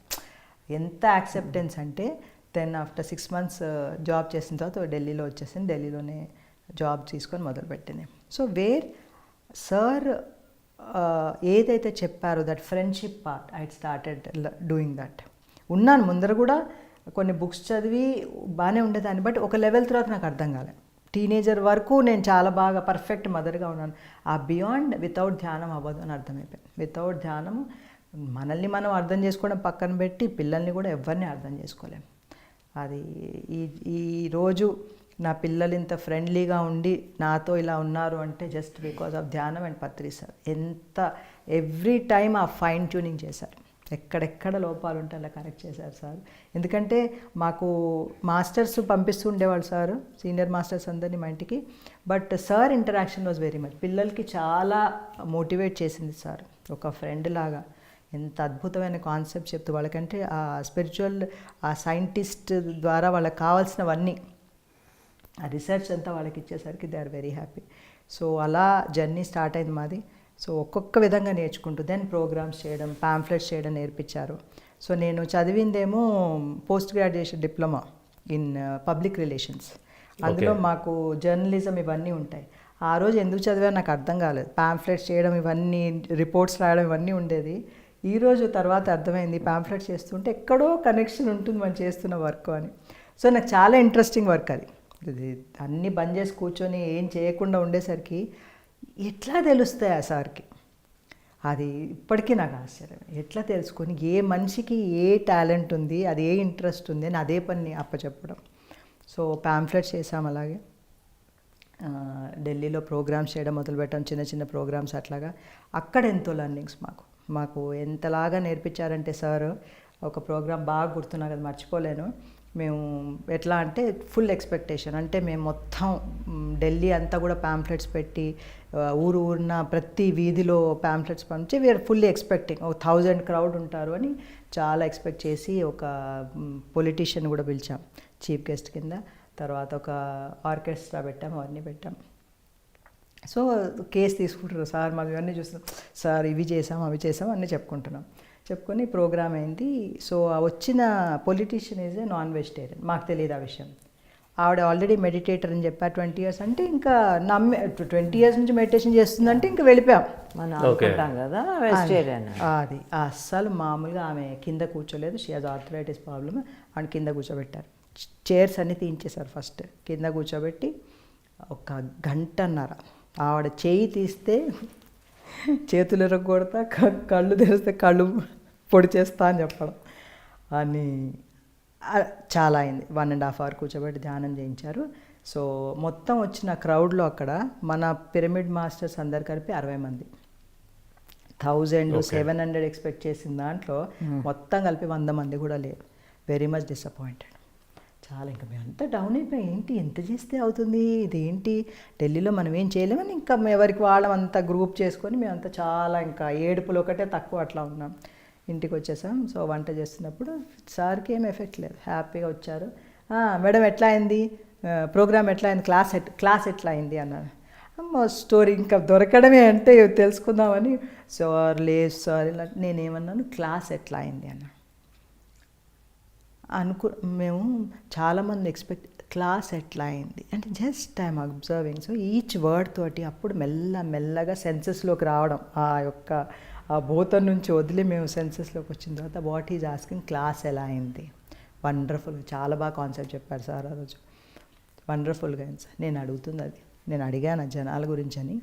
ఎంత యాక్సెప్టెన్స్ అంటే దెన్ ఆఫ్టర్ 6 months జాబ్ చేసిన తర్వాత ఢిల్లీలో వచ్చేసింది. ఢిల్లీలోనే జాబ్ తీసుకొని మొదలుపెట్టింది. సో వేర్ సార్ ఏదైతే చెప్పారో that friendship part I started doing that. ఉన్నాను ముందర కూడా కొన్ని బుక్స్ చదివి బాగానే ఉండేదాన్ని, బట్ ఒక లెవెల్ తర్వాత నాకు అర్థం కాలేదు. టీనేజర్ వరకు నేను చాలా బాగా పర్ఫెక్ట్ మదర్గా ఉన్నాను. ఆ బియాండ్ వితౌట్ ధ్యానం అవ్వదు అని అర్థమైపోయింది. వితౌట్ ధ్యానం మనల్ని మనం అర్థం చేసుకోవడం పక్కన పెట్టి పిల్లల్ని కూడా ఎవరిని అర్థం చేసుకోలేము. అది ఈరోజు నా పిల్లలు ఇంత ఫ్రెండ్లీగా ఉండి నాతో ఇలా ఉన్నారు అంటే జస్ట్ బికాజ్ ఆఫ్ ధ్యానం అండ్ పత్రి సార్. ఎంత ఎవ్రీ టైమ్ ఆ ఫైన్ ట్యూనింగ్ చేశారు, ఎక్కడెక్కడ లోపాలు ఉంటే అలా కరెక్ట్ చేశారు సార్. ఎందుకంటే మాకు మాస్టర్స్ పంపిస్తూ ఉండేవాళ్ళు సార్, సీనియర్ మాస్టర్స్ అందరినీ మా ఇంటికి. But sir interaction was very much. పిల్లలకి చాలా మోటివేట్ చేసింది సార్, ఒక ఫ్రెండ్ లాగా. ఎంత అద్భుతమైన కాన్సెప్ట్ చెప్తూ వాళ్ళకంటే ఆ స్పిరిచువల్ ఆ సైంటిస్ట్ ద్వారా వాళ్ళకి కావాల్సినవన్నీ ఆ రీసెర్చ్ అంతా వాళ్ళకి ఇచ్చేసరికి they are very happy. So అలా జర్నీ స్టార్ట్ అయింది మాది. సో ఒక్కొక్క విధంగా నేర్చుకుంటూ దెన్ ప్రోగ్రామ్స్ చేయడం, పాంఫ్లెట్స్ చేయడం నేర్పించారు. సో నేను చదివిందేమో post graduation diploma in public relations. అందులో మాకు జర్నలిజం ఇవన్నీ ఉంటాయి. ఆ రోజు ఎందుకు చదివాను నాకు అర్థం కాలేదు. పాంఫ్లెట్స్ చేయడం ఇవన్నీ, రిపోర్ట్స్ రాయడం ఇవన్నీ ఉండేది. ఈరోజు తర్వాత అర్థమైంది పాంఫ్లెట్స్ చేస్తుంటే ఎక్కడో కనెక్షన్ ఉంటుంది మనం చేస్తున్న వర్క్ అని. సో నాకు చాలా ఇంట్రెస్టింగ్ వర్క్ అది. అన్నీ బంద్ చేసి కూర్చొని ఏం చేయకుండా ఉండేసరికి ఎట్లా తెలుస్తాయి ఆ సార్కి, అది ఇప్పటికీ నాకు ఆశ్చర్యం. ఎట్లా తెలుసుకొని ఏ మనిషికి ఏ టాలెంట్ ఉంది, అది ఏ ఇంట్రెస్ట్ ఉంది అని అదే పని అప్పచెప్పడం. సో పాంఫ్లెట్స్ చేసాం. అలాగే ఢిల్లీలో ప్రోగ్రామ్స్ చేయడం మొదలుపెట్టాం, చిన్న చిన్న ప్రోగ్రామ్స్ అట్లాగా. అక్కడ ఎంతో లర్నింగ్స్ మాకు ఎంతలాగా నేర్పించారంటే సార్, ఒక ప్రోగ్రామ్ బాగా గుర్తున్నా కదా, మర్చిపోలేను. మేము ఎట్లా అంటే ఫుల్ ఎక్స్పెక్టేషన్, అంటే మేము మొత్తం ఢిల్లీ అంతా కూడా పాంఫ్లెట్స్ పెట్టి ఊరున్న ప్రతి వీధిలో పాంఫ్లెట్స్ పంపించి వీఆర్ ఫుల్లీ ఎక్స్పెక్టింగ్ 1000 crowd ఉంటారు అని చాలా ఎక్స్పెక్ట్ చేసి ఒక పొలిటీషియన్ కూడా పిలిచాం చీఫ్ గెస్ట్ కింద. తర్వాత ఒక ఆర్కెస్ట్రా పెట్టాం, అవన్నీ పెట్టాం. సో కేసు తీసుకుంటారు సార్, మాకు ఇవన్నీ చూస్తున్నాం సార్, ఇవి చేసాం అవి చేసాం అన్నీ చెప్పుకొని ప్రోగ్రామ్ అయింది. సో వచ్చిన politician is a non vegetarian, మాకు తెలియదు ఆ విషయం. ఆవిడ ఆల్రెడీ మెడిటేటర్ అని చెప్పారు 20 years. అంటే ఇంకా 20 years నుంచి మెడిటేషన్ చేస్తుందంటే ఇంకా వెళ్ళిపోయాం మనం అనుకుంటాం కదా వెజిటేరియన్. అది అస్సలు మామూలుగా ఆమె కింద కూర్చోలేదు. She has arthritis problem. ఆమె కింద కూర్చోబెట్టారు, చైర్స్ అన్నీ తీయించేశారు. ఫస్ట్ కింద కూర్చోబెట్టి 1 గంటన్నర ఆవిడ చేయి తీస్తే చేతులు ఎరగొడతా, కళ్ళు తెరిస్తే కళ్ళు పొడి చేస్తా అని చెప్పడం అని చాలా అయింది. 1.5 hours కూర్చోబెట్టి ధ్యానం చేయించారు. సో మొత్తం వచ్చిన క్రౌడ్లో అక్కడ మన పిరమిడ్ మాస్టర్స్ అందరు కలిపి 60 మంది. 1700 ఎక్స్పెక్ట్ చేసిన దాంట్లో మొత్తం కలిపి 100 మంది కూడా లేరు. Very much disappointed. చాలా ఇంకా మేము అంతా డౌన్ అయిపోయాం. ఏంటి ఎంత చేస్తే అవుతుంది, ఇదేంటి ఢిల్లీలో మనం ఏం చేయలేమని ఇంకా ఎవరికి వాళ్ళం అంతా గ్రూప్ చేసుకొని మేమంతా చాలా ఇంకా ఏడుపులు ఒకటే తక్కువ అట్లా ఉన్నాం. ఇంటికి వచ్చేసాం. సో వంట చేస్తున్నప్పుడు సార్కి ఏం ఎఫెక్ట్ లేదు, హ్యాపీగా వచ్చారు. మేడం ఎట్లా అయింది ప్రోగ్రామ్, ఎట్లా అయింది క్లాస్ ఎట్లా అయింది అన్నారు. స్టోరీ ఇంకా దొరకడమే అంటే తెలుసుకుందామని. సార్ లేదు సార్ ఇలా నేనేమన్నాను క్లాస్ ఎట్లా అయింది అన్న మేము చాలామంది ఎక్స్పెక్ట్ క్లాస్ ఎట్లా అయింది అంటే just I'm observing. So each word తోటి అప్పుడు మెల్లగా సెన్సెస్లోకి రావడం, ఆ భూతం నుంచి వదిలి మేము సెన్సెస్లోకి వచ్చిన తర్వాత వాట్ ఈజ్ ఆస్కింగ్ క్లాస్ ఎలా అయింది. వండర్ఫుల్, చాలా బాగా కాన్సెప్ట్ చెప్పారు సార్ ఆ రోజు, వండర్ఫుల్గా అయింది సార్. నేను అడుగుతుంది అది, నేను అడిగాను జనాల గురించి అని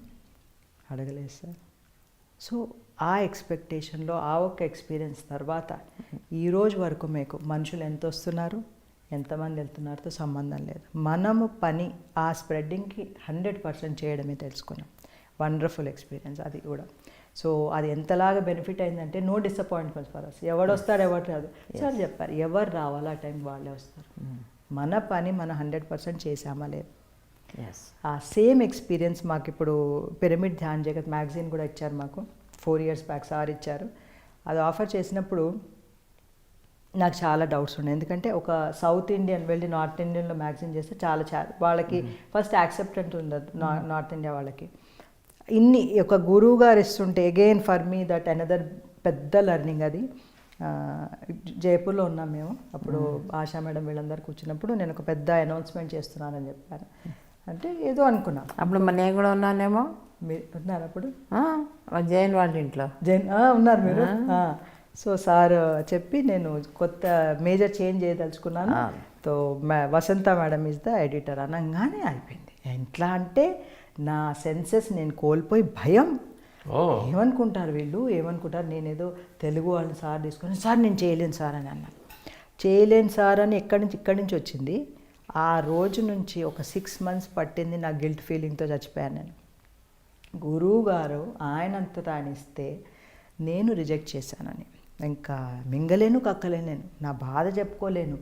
అడగలేదు సార్. సో ఆ ఎక్స్పెక్టేషన్లో ఆ ఒక్క ఎక్స్పీరియన్స్ తర్వాత ఈరోజు వరకు మీకు మనుషులు ఎంత వస్తున్నారు, ఎంతమంది వెళ్తున్నారో సంబంధం లేదు. మనము పని ఆ స్ప్రెడ్డింగ్కి 100% చేయడమే తెలుసుకున్నాం. వండర్ఫుల్ ఎక్స్పీరియన్స్ అది కూడా. సో అది ఎంతలాగా బెనిఫిట్ అయిందంటే నో డిసప్పాయింట్మెంట్స్ ఫర్ అస్. ఎవడు వస్తాడు ఎవరు రాదు సార్ చెప్పారు, ఎవరు రావాలో ఆ టైం వాళ్ళే వస్తారు. మన పని మనం 100% చేసామా లేదు. ఆ సేమ్ ఎక్స్పీరియన్స్ మాకు ఇప్పుడు పిరమిడ్ ధ్యాన్ జగత్ మ్యాగజైన్ కూడా ఇచ్చారు మాకు 4 years బ్యాక్ సార్ ఇచ్చారు. అది ఆఫర్ చేసినప్పుడు నాకు చాలా డౌట్స్ ఉన్నాయి. ఎందుకంటే ఒక సౌత్ ఇండియన్ వెళ్ళి నార్త్ ఇండియన్లో మ్యాగజైన్ చేస్తే చాలా వాళ్ళకి ఫస్ట్ యాక్సెప్టెంట్ ఉండదు నార్త్ ఇండియా వాళ్ళకి. ఇన్ని ఒక గురువు గారు ఇస్తుంటే again for me that another పెద్ద లెర్నింగ్ అది. జైపూర్లో ఉన్నాం మేము అప్పుడు, ఆశా మేడం వీళ్ళందరూ కూర్చున్నప్పుడు నేను ఒక పెద్ద అనౌన్స్మెంట్ చేస్తున్నానని చెప్పాను. అంటే ఏదో అనుకున్నా, అప్పుడు నేను కూడా ఉన్నానేమో. మీరు ఉన్నారు అప్పుడు? జైన్ వాళ్ళ ఇంట్లో ఉన్నారు మీరు. సో సార్ చెప్పి నేను కొత్త మేజర్ చేంజ్ చేయదలుచుకున్నాను. తో Vasantha madam is the editor అనగానే అయిపోయింది. ఎట్లా అంటే నా సెన్సెస్ నేను కోల్పోయి భయం, ఏమనుకుంటారు వీళ్ళు ఏమనుకుంటారు, నేనేదో తెలుగు వాళ్ళని సార్ తీసుకొని సార్ నేను చేయలేను సార్ అని అన్నాను. చేయలేను సార్ అని ఇక్కడి నుంచి వచ్చింది. ఆ రోజు నుంచి ఒక 6 months పట్టింది నా గిల్ట్ ఫీలింగ్తో చచ్చిపోయాను నేను. గురువు గారు ఆయనంతట ఆయన ఇస్తే నేను రిజెక్ట్ చేశానని, ఇంకా మింగలేను కక్కలేను, నేను నా బాధ చెప్పుకోలేను,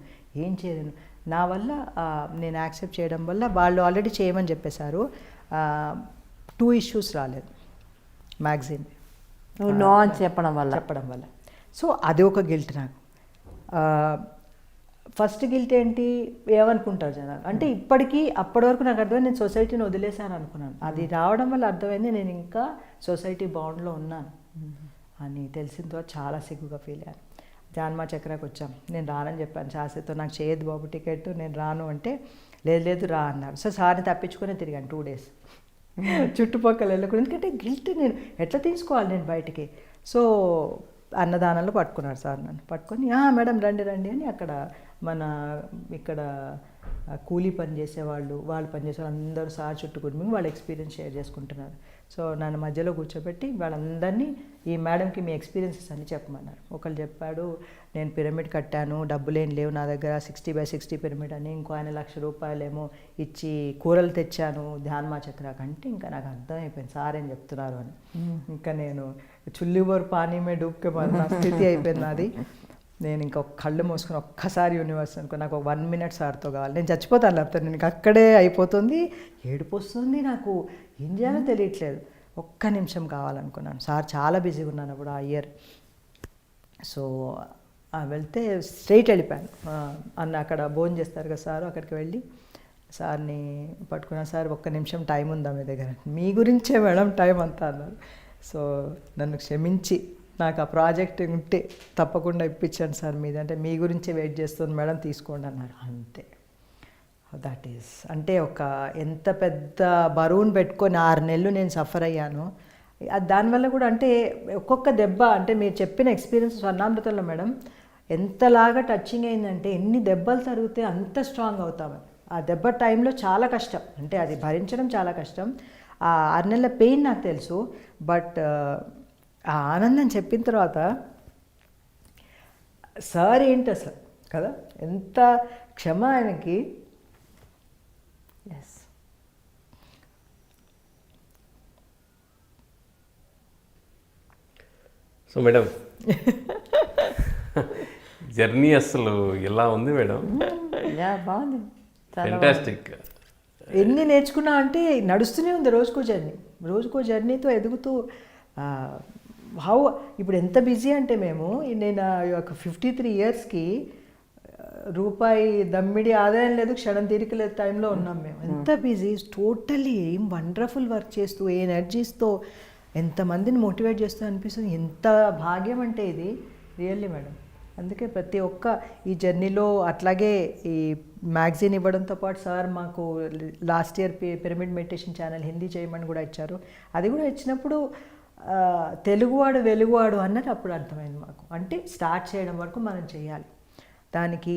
ఏం చేయలేను. నా వల్ల నేను యాక్సెప్ట్ చేయడం వల్ల వాళ్ళు ఆల్రెడీ చేయమని చెప్పేశారు. 2 issues రాలేదు మ్యాగజైన్ నో అని చెప్పడం వల్ల. సో అది ఒక గిల్ట్ నాకు. ఫస్ట్ గిల్ట్ ఏంటి, ఏమనుకుంటారు జనాలు అంటే ఇప్పటికీ అప్పటి వరకు నాకు అర్థమైంది నేను సొసైటీని వదిలేశాను అనుకున్నాను. అది రావడం వల్ల అర్థమైంది నేను ఇంకా సొసైటీ బాండ్లో ఉన్నాను అని తెలిసిన తర్వాత చాలా సిగ్గుగా ఫీల్ అయ్యాను. జాన్మా చక్రాకి వచ్చాం, నేను రానని చెప్పాను శాస్త్రితో, నాకు చేయదు బాబు టికెట్, నేను రాను అంటే లేదు రా అన్నారు. సో సార్ని తప్పించుకొని తిరిగాను 2 days చుట్టుపక్కల వెళ్ళకూడదు. ఎందుకంటే గిల్ట్ నేను ఎట్లా తీసుకోవాలి నేను బయటికి. సో అన్నదానంలో పట్టుకున్నారు సార్ నన్ను, పట్టుకొని మేడం రండి అని అక్కడ ఇక్కడ కూలీ పని చేసేవాళ్ళు, వాళ్ళు పనిచేసేవాళ్ళు అందరూ సార్ చుట్టూ కూర్చుని వాళ్ళ ఎక్స్పీరియన్స్ షేర్ చేసుకుంటున్నారు. సో నన్ను మధ్యలో కూర్చోబెట్టి వాళ్ళందరినీ ఈ మేడంకి మీ ఎక్స్పీరియన్సెస్ అన్నీ చెప్పమన్నారు. ఒకళ్ళు చెప్పాడు నేను పిరమిడ్ కట్టాను, డబ్బులేం లేవు నా దగ్గర, 60x60 పిరమిడ్ అని. ఇంకో ఆయన ₹1,00,000 ఇచ్చి కూరలు తెచ్చాను ధ్యాన్మా చక్రాకి. అంటే ఇంకా నాకు అర్థమైపోయింది సార్ ఏం చెప్తున్నారు అని. ఇంకా నేను చుల్లివర్ పానీమే డూబ్కే నా స్థితి అయిపోయింది నాది. నేను ఇంకా కళ్ళు మూసుకొని ఒక్కసారి యూనివర్స్ అనుకో, నాకు 1 minute సార్తో కావాలి, నేను చచ్చిపోతాను లేకపోతే. నేను అక్కడే అయిపోతుంది, ఏడుపు వస్తుంది, నాకు ఏం చేయాలో తెలియట్లేదు, 1 నిమిషం కావాలనుకున్నాను. సార్ చాలా బిజీగా ఉన్నాను అప్పుడు ఆ ఇయర్. సో వెళ్తే స్ట్రైట్ వెళ్ళిపోయాను. అక్కడ భోజనం చేస్తారు కదా సార్, అక్కడికి వెళ్ళి సార్ని పట్టుకున్నాను. సార్ 1 నిమిషం టైం ఉందా మీ దగ్గర? మీ గురించే మేడం టైం అంతా అన్నారు. సో నన్ను క్షమించి నాకు ఆ ప్రాజెక్ట్ ఉంటే తప్పకుండా ఇప్పించాను సార్ మీది, అంటే మీ గురించే వెయిట్ చేస్తుంది మేడం తీసుకోండి అన్నారు. అంతే, దట్ ఈస్ అంటే ఒక ఎంత పెద్ద బరువును పెట్టుకొని 6 నెలలు నేను సఫర్ అయ్యాను. దానివల్ల కూడా అంటే ఒక్కొక్క దెబ్బ, అంటే మీరు చెప్పిన ఎక్స్పీరియన్స్ స్వర్ణామృతంలో మేడం ఎంతలాగా టచింగ్ అయిందంటే ఎన్ని దెబ్బలు తరిగితే అంత స్ట్రాంగ్ అవుతామని. ఆ దెబ్బ టైంలో చాలా కష్టం, అంటే అది భరించడం చాలా కష్టం. ఆ 6 నెలల పెయిన్ నాకు తెలుసు, బట్ ఆ ఆనందం చెప్పిన తర్వాత సార్ ఏంటి అసలు కదా, ఎంత క్షమ ఆయనకి. ఎస్, సో మేడం జర్నీ అసలు ఎలా ఉంది మేడం? బాగుంది, ఫెంటాస్టిక్. ఎన్ని నేర్చుకున్నా అంటే నడుస్తూనే ఉంది, రోజుకో జర్నీతో ఎదుగుతూ. ఇప్పుడు ఎంత బిజీ అంటే నేను ఒక 53 yearsకి రూపాయి దమ్మిడి ఆదాయం లేదు, క్షణం తీరిక లేదు టైంలో ఉన్నాం మేము. ఎంత బిజీ, టోటలీ ఏం వండర్ఫుల్ వర్క్ చేస్తూ ఏ ఎనర్జీస్తో ఎంతమందిని మోటివేట్ చేస్తూ అనిపిస్తుంది. ఎంత భాగ్యం అంటే ఇది రియల్లీ మేడం. అందుకే ప్రతి ఒక్క ఈ జర్నీలో అట్లాగే ఈ మ్యాగజైన్ ఇవ్వడంతో పాటు సార్ మాకు last year pyramid meditation channel Hindi చేయమని కూడా ఇచ్చారు. అది కూడా ఇచ్చినప్పుడు తెలుగువాడు వెలుగువాడు అన్నది అప్పుడు అర్థమైంది మాకు. అంటే స్టార్ట్ చేయడం వరకు మనం చేయాలి, దానికి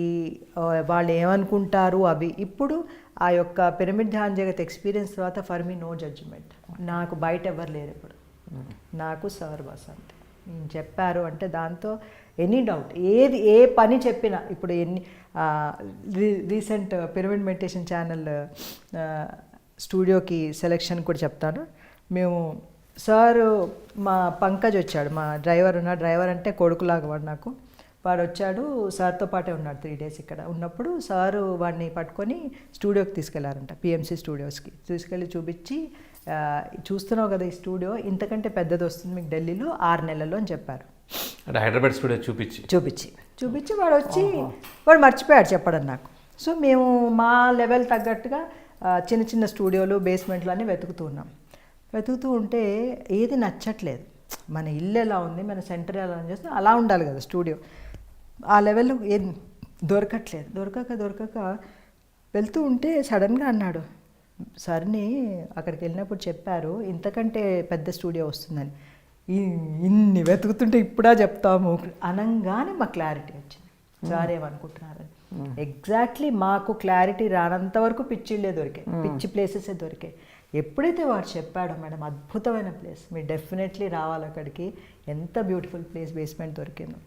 వాళ్ళు ఏమనుకుంటారు అవి. ఇప్పుడు ఆ యొక్క పిరమిడ్ ధ్యాన్ జగత్ ఎక్స్పీరియన్స్ తర్వాత ఫర్ మీ నో జడ్జిమెంట్. నాకు బయట ఎవరు లేరు ఇప్పుడు, నాకు సార్ బస్ అంతే. నేను చెప్పారు అంటే దాంతో ఎనీ డౌట్ ఏ పని చెప్పినా ఇప్పుడు రీసెంట్ పిరమిడ్ మెడిటేషన్ ఛానల్ స్టూడియోకి సెలెక్షన్ కూడా చెప్తాను. మేము సార్ మా పంకజ్ వచ్చాడు, మా డ్రైవర్ ఉన్నాడు. డ్రైవర్ అంటే కొడుకులాగా వాడు నాకు. వాడు వచ్చాడు, సార్తో పాటే ఉన్నాడు 3 days ఇక్కడ ఉన్నప్పుడు. సారు వాడిని పట్టుకొని స్టూడియోకి తీసుకెళ్లారంట, పిఎంసి స్టూడియోస్కి తీసుకెళ్ళి చూపించి, చూస్తున్నావు కదా ఈ స్టూడియో ఇంతకంటే పెద్దది వస్తుంది మీకు ఢిల్లీలో 6 నెలల్లో అని చెప్పారు. అంటే హైదరాబాద్ స్టూడియో చూపించి వాడు వచ్చి వాడు మర్చిపోయాడు చెప్పడం నాకు. సో మేము మా లెవెల్ తగ్గట్టుగా చిన్న చిన్న స్టూడియోలు బేస్మెంట్లు అన్నీ వెతుకుతూ ఉంటే ఏది నచ్చట్లేదు. మన ఇల్లు ఎలా ఉంది, మన సెంటర్ ఎలా చేస్తే అలా ఉండాలి కదా స్టూడియో. ఆ లెవెల్లో ఏం దొరకక వెళ్తూ ఉంటే సడన్గా అన్నాడు, సార్ని అక్కడికి వెళ్ళినప్పుడు చెప్పారు ఇంతకంటే పెద్ద స్టూడియో వస్తుందని. ఇన్ని వెతుకుతుంటే ఇప్పుడా చెప్తాము అనంగానే మాకు క్లారిటీ వచ్చింది సార్ ఏమనుకుంటున్నారని. ఎగ్జాక్ట్లీ మాకు క్లారిటీ రానంత వరకు పిచ్చిళ్ళే దొరికాయి, పిచ్చి ప్లేసెసే దొరికాయి. ఎప్పుడైతే వాడు చెప్పాడో మేడం అద్భుతమైన ప్లేస్, మీరు డెఫినెట్లీ రావాలి అక్కడికి, ఎంత బ్యూటిఫుల్ ప్లేస్, బేస్మెంట్ దొరికింది.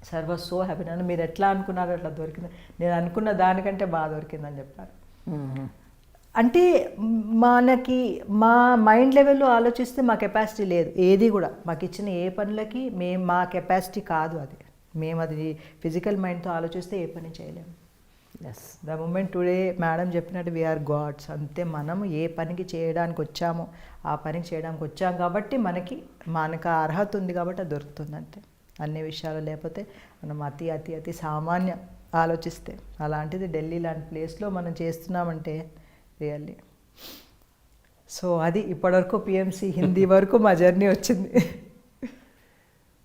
Sir was so happy. నన్ను మీరు ఎట్లా అనుకున్నారో అట్లా దొరికింది, నేను అనుకున్న దానికంటే బాగా దొరికిందని చెప్పారు. అంటే మనకి మా మైండ్ లెవెల్లో ఆలోచిస్తే మా కెపాసిటీ లేదు ఏది కూడా. మాకు ఇచ్చిన ఏ పనులకి మా కెపాసిటీ కాదు అది. మేము అది ఫిజికల్ మైండ్తో ఆలోచిస్తే ఏ పని చేయలేము. Yes, the moment today madam చెప్పినట్టు వీఆర్ గాడ్స్. అంతే, మనము ఏ పనికి చేయడానికి వచ్చామో ఆ పనికి చేయడానికి వచ్చాం కాబట్టి మనకు అర్హత ఉంది కాబట్టి అది దొరుకుతుంది అంతే. అన్ని విషయాలు లేకపోతే మనం అతి సామాన్య ఆలోచిస్తే, అలాంటిది ఢిల్లీ లాంటి ప్లేస్లో మనం చేస్తున్నామంటే రియల్లీ. సో అది ఇప్పటివరకు పిఎంసి హిందీ వరకు మా జర్నీ వచ్చింది.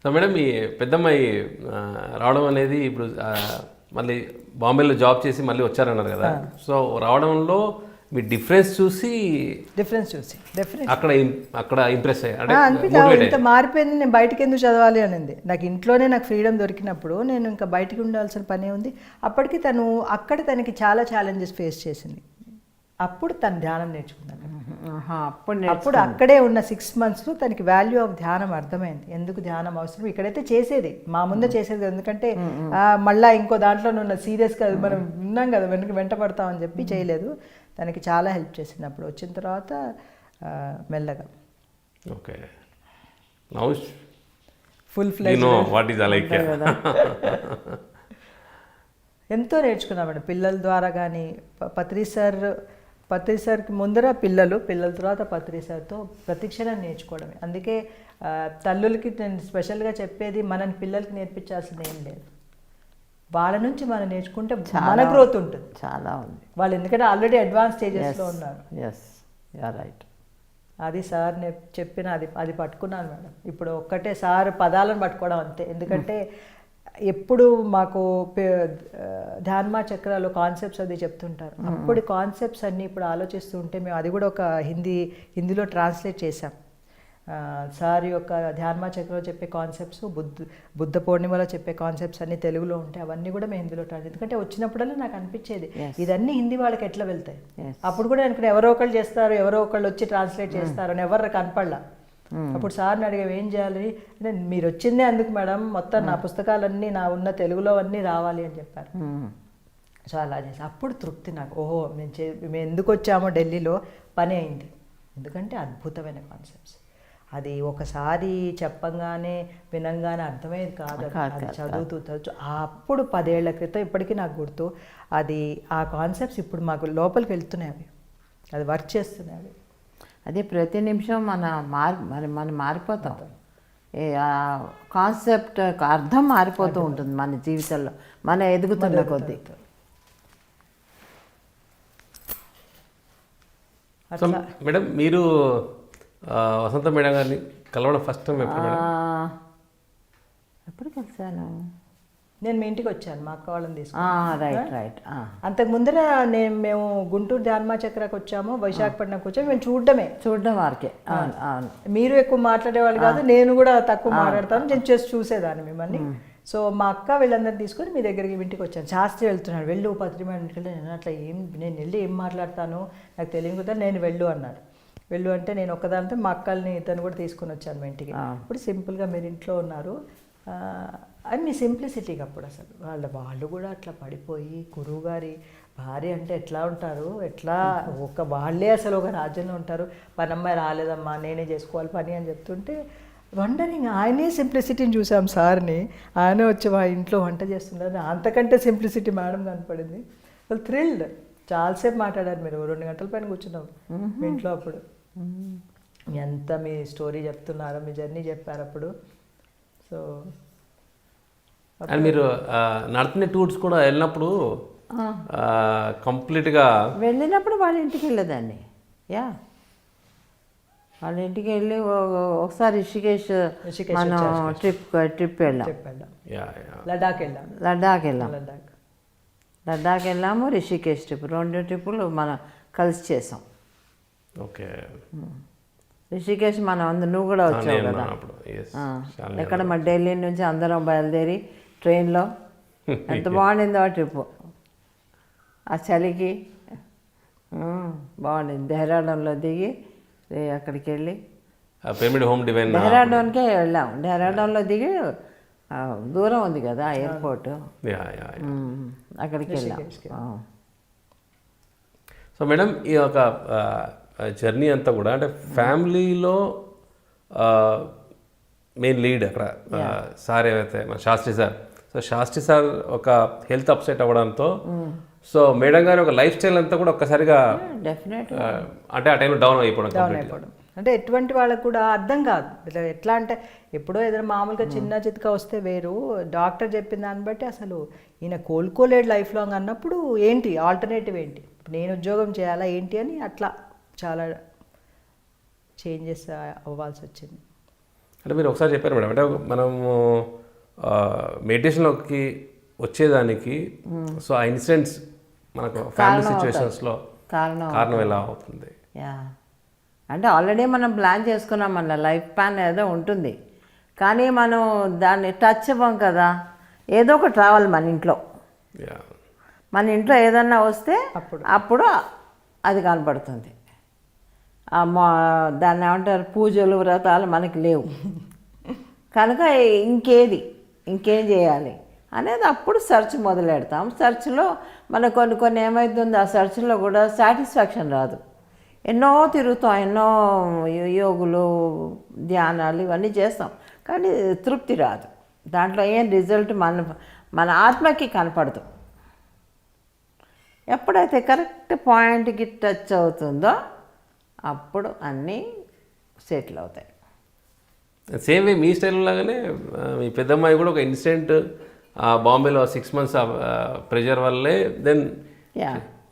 సో మేడం, మీ పెద్దమ్మాయి రావడం అనేది ఇప్పుడు మళ్ళీ బాంబేలో జాబ్ చేసి మళ్ళీ వచ్చారన్నారు కదా. సో రావడంలో మీ డిఫరెన్స్ చూసి అక్కడ ఇంప్రెస్ అయ్యారు. ఇంత మారిపోయింది, నేను బయటకు ఎందుకు చదవాలి అనింది. నాకు ఇంట్లోనే నాకు ఫ్రీడమ్ దొరికినప్పుడు నేను ఇంకా బయటకు ఉండాల్సిన పనే ఉంది. అప్పటికి తనకి చాలా ఛాలెంజెస్ ఫేస్ చేసింది. అప్పుడు తను ధ్యానం నేర్చుకున్నాను. అప్పుడు అక్కడే ఉన్న 6 months తనకి వాల్యూ ఆఫ్ ధ్యానం అర్థమైంది, ఎందుకు ధ్యానం అవసరం. ఇక్కడైతే చేసేది మా ముందే చేసేది, ఎందుకంటే మళ్ళీ ఇంకో దాంట్లో ఉన్న సీరియస్గా మనం ఉన్నాం కదా వెంట పడతామని చెప్పి చేయలేదు. తనకి చాలా హెల్ప్ చేసింది. అప్పుడు వచ్చిన తర్వాత మెల్లగా ఓకే ఫుల్ ఫ్లెజ్ ఎంతో నేర్చుకున్నామండి పిల్లల ద్వారా. కానీ పత్రి సార్కి ముందర పిల్లల తర్వాత పత్రి సార్తో ప్రతిక్షణం నేర్చుకోవడమే. అందుకే తల్లులకి నేను స్పెషల్గా చెప్పేది, మనని పిల్లలకి నేర్పించాల్సింది ఏం లేదు, వాళ్ళ నుంచి మనం నేర్చుకుంటే మన గ్రోత్ ఉంటుంది. చాలా ఉంది వాళ్ళు, ఎందుకంటే ఆల్రెడీ అడ్వాన్స్ స్టేజెస్లో ఉన్నారు. రైట్, అది సార్ చెప్పిన అది పట్టుకున్నాను మేడం. ఇప్పుడు ఒక్కటే సార్ పదాలను పట్టుకోవడం అంతే. ఎందుకంటే ఎప్పుడు మాకు ధ్యాన్మా చక్రాలు కాన్సెప్ట్స్ అది చెప్తుంటారు. అప్పుడు కాన్సెప్ట్స్ అన్నీ ఇప్పుడు ఆలోచిస్తూ ఉంటే మేము అది కూడా ఒక హిందీలో ట్రాన్స్లేట్ చేశాం. సార్ యొక్క ధ్యాన్మా చక్రంలో చెప్పే కాన్సెప్ట్స్, బుద్ధ పూర్ణిమలో చెప్పే కాన్సెప్ట్స్ అన్నీ తెలుగులో ఉంటాయి. అవన్నీ కూడా మేము హిందీలో ట్రాన్స్లేట్, ఎందుకంటే వచ్చినప్పుడల్లా నాకు అనిపించేది ఇదన్నీ హిందీ వాళ్ళకి ఎట్లా వెళ్తాయి. అప్పుడు కూడా అనుకున్నా ఎవరో ఒకళ్ళు చేస్తారు, ఎవరో ఒకళ్ళు వచ్చి ట్రాన్స్లేట్ చేస్తారు అని ఎవరు కనపడలా. అప్పుడు సార్ని అడిగా ఏం చేయాలి అంటే, మీరు వచ్చిందే అందుకు మేడం, మొత్తం నా పుస్తకాలన్నీ నా ఉన్న తెలుగులో అన్నీ రావాలి అని చెప్పారు. సో అలా చేసి అప్పుడు తృప్తి నాకు, ఓహో మేము ఎందుకు వచ్చామో ఢిల్లీలో పని అయింది. ఎందుకంటే అద్భుతమైన కాన్సెప్ట్స్, అది ఒకసారి చెప్పంగానే వినంగానే అర్థమయ్యేది కాదు. అది చదువుతూ అప్పుడు 10 ఏళ్ల క్రితం ఇప్పటికీ నాకు గుర్తు. ఆ కాన్సెప్ట్స్ ఇప్పుడు మాకు లోపలికి వెళ్తున్నాయి, అది వర్క్ చేస్తున్నాయి. అదే ప్రతి నిమిషం మనం మారిపోతాం. కాన్సెప్ట్ అర్థం మారిపోతూ ఉంటుంది మన జీవితంలో, మన ఎదుగుతున్న కొద్దీ. మేడం, మీరు వసంత మేడం గారిని కలవడం ఫస్ట్ టైం ఎప్పుడు మేడం? ఎప్పుడు కలిసాను? నేను మీ ఇంటికి వచ్చాను మా అక్క వాళ్ళని తీసుకుని. Right right. అంతకు ముందర మేము గుంటూరు ధ్యాన్మా చక్రాకి వచ్చాము, వైశాఖపట్నంకి వచ్చాము. మేము చూడడం వారికే. అవును అవును. మీరు ఎక్కువ మాట్లాడేవాళ్ళు కాదు, నేను కూడా తక్కువ మాట్లాడతాను. నేను చేసి చూసేదాన్ని మిమ్మల్ని. సో మా అక్క వీళ్ళందరినీ తీసుకొని మీ దగ్గరికి ఇంటికి వచ్చాను. శాస్త్రి వెళ్తున్నాడు, వెళ్ళు పత్రిమ ఇంటికి వెళ్ళి. నేను అట్లా నేను వెళ్ళి ఏం మాట్లాడతాను నాకు తెలియదు కదా, నేను వెళ్ళు అన్నాడు. వెళ్ళు అంటే నేను ఒక్కదాంతో మా అక్కల్ని ఇతను కూడా తీసుకొని వచ్చాను మా ఇంటికి. ఇప్పుడు సింపుల్గా మీరు ఇంట్లో ఉన్నారు అని మీ సింప్లిసిటీకి అప్పుడు అసలు వాళ్ళు కూడా అట్లా పడిపోయి గురువు గారి భార్య అంటే ఎట్లా ఉంటారు, ఎట్లా వాళ్ళే అసలు ఒక రాజ్యంలో ఉంటారు. పనమ్మాయి రాలేదమ్మా నేనే చేసుకోవాలి పని అని చెప్తుంటే వండరింగ్ ఆయనే సింప్లిసిటీని చూసాం సార్ని. ఆయనే వచ్చి మా ఇంట్లో వంట చేస్తున్నారు. అంతకంటే సింప్లిసిటీ మేడం కనపడింది. వాళ్ళు థ్రిల్డ్. చాలాసేపు మాట్లాడారు మీరు, 2 గంటల పైన కూర్చున్నాం మీ ఇంట్లో. అప్పుడు ఎంత మీ స్టోరీ చెప్తున్నారో, మీ జర్నీ చెప్పారు అప్పుడు. సో అండ్ మీరు నడుతున్న టూర్స్ కూడా వెళ్ళినప్పుడు కంప్లీట్గా వెళ్ళినప్పుడు వాళ్ళ ఇంటికి వెళ్ళేదాన్ని. వాళ్ళ ఇంటికి వెళ్ళి ఒకసారి రిషికేష్ మనం ట్రిప్ వెళ్ళాం. లడాక్ వెళ్ళాము, రిషికేష్ ట్రిప్, 2 ట్రిప్పులు మనం కలిసి చేసాం. ఓకే. రిషికేష్ మనం నువ్వు కూడా వచ్చావు కదా. ఎక్కడ మా ఢిల్లీ నుంచి అందరం బయలుదేరి ట్రైన్లో ఎంత బాగుండిందో ఆ ట్రిప్పు. ఆ చలికి బాగుండింది. డెహ్రాడూన్లో దిగి అక్కడికి వెళ్ళి పిరమిడ్ హోమ్ డివైన్ డెహ్రాడూన్కే వెళ్ళాం. డెహ్రాడూన్లో దిగి దూరం ఉంది కదా ఎయిర్పోర్ట్, అక్కడికి వెళ్ళాం. సో మేడం ఈ యొక్క జర్నీ అంతా కూడా అంటే ఫ్యామిలీలో మెయిన్ లీడ్ అక్కడ సార్ ఏవైతే మన Shastri sir. So Shastri sir ఒక హెల్త్ అప్సెట్ అవ్వడంతో సో మేడం గారి ఒక లైఫ్ స్టైల్ అంతా కూడా ఒక్కసారిగా అంటే ఆ టైంలో డౌన్ అయిపోవడం. అంటే ఎటువంటి వాళ్ళకు కూడా అర్థం కాదు. ఎట్లా అంటే ఎప్పుడో ఏదైనా మామూలుగా చిన్న చితక వస్తే వేరు, డాక్టర్ చెప్పిన దాన్ని బట్టి అసలు ఈయన కోలుకోలేడు లైఫ్ లాంగ్ అన్నప్పుడు ఏంటి ఆల్టర్నేటివ్ ఏంటి, నేను ఉద్యోగం చేయాలా ఏంటి అని అట్లా చాలా చేంజెస్ అవ్వాల్సి వచ్చింది. అంటే మీరు ఒకసారి చెప్పారు మేడం, అంటే మనము మెడిటేషన్లోకి వచ్చేదానికి సో ఆ ఇన్సిడెంట్స్ మనకు ఫ్యామిలీ సిచ్యువేషన్స్లో కారణం ఎలా అవుతుంది? అంటే ఆల్రెడీ మనం ప్లాన్ చేసుకున్నాం, మన లైఫ్ ప్లాన్ ఏదో ఉంటుంది, కానీ మనం దాన్ని టచ్ అవ్వం కదా. ఏదో ఒకటి రావాలి మన ఇంట్లో. మన ఇంట్లో ఏదన్నా వస్తే అప్పుడు అది కనపడుతుంది. దాన్ని ఏమంటారు, పూజలు వ్రతాలు మనకి లేవు కనుక ఇంకేం చేయాలి అనేది అప్పుడు సెర్చ్ మొదలెడతాం. సెర్చ్లో మనకు కొన్ని ఏమవుతుంది, ఆ సెర్చ్లో కూడా సాటిస్ఫాక్షన్ రాదు. ఎన్నో తిరుగుతాం, ఎన్నో యోగులు ధ్యానాలు ఇవన్నీ చేస్తాం, కానీ తృప్తి రాదు. దాంట్లో ఏం రిజల్ట్ మన ఆత్మకి కనపడదు. ఎప్పుడైతే కరెక్ట్ పాయింట్కి టచ్ అవుతుందో అప్పుడు అన్నీ సెటిల్ అవుతాయి. సేమ్ వే మీ స్టైల్ లాగానే మీ పెద్దమ్మాయి కూడా ఒక ఇన్సిడెంట్ బాంబేలో 6 months ప్రెషర్ వల్లే దెన్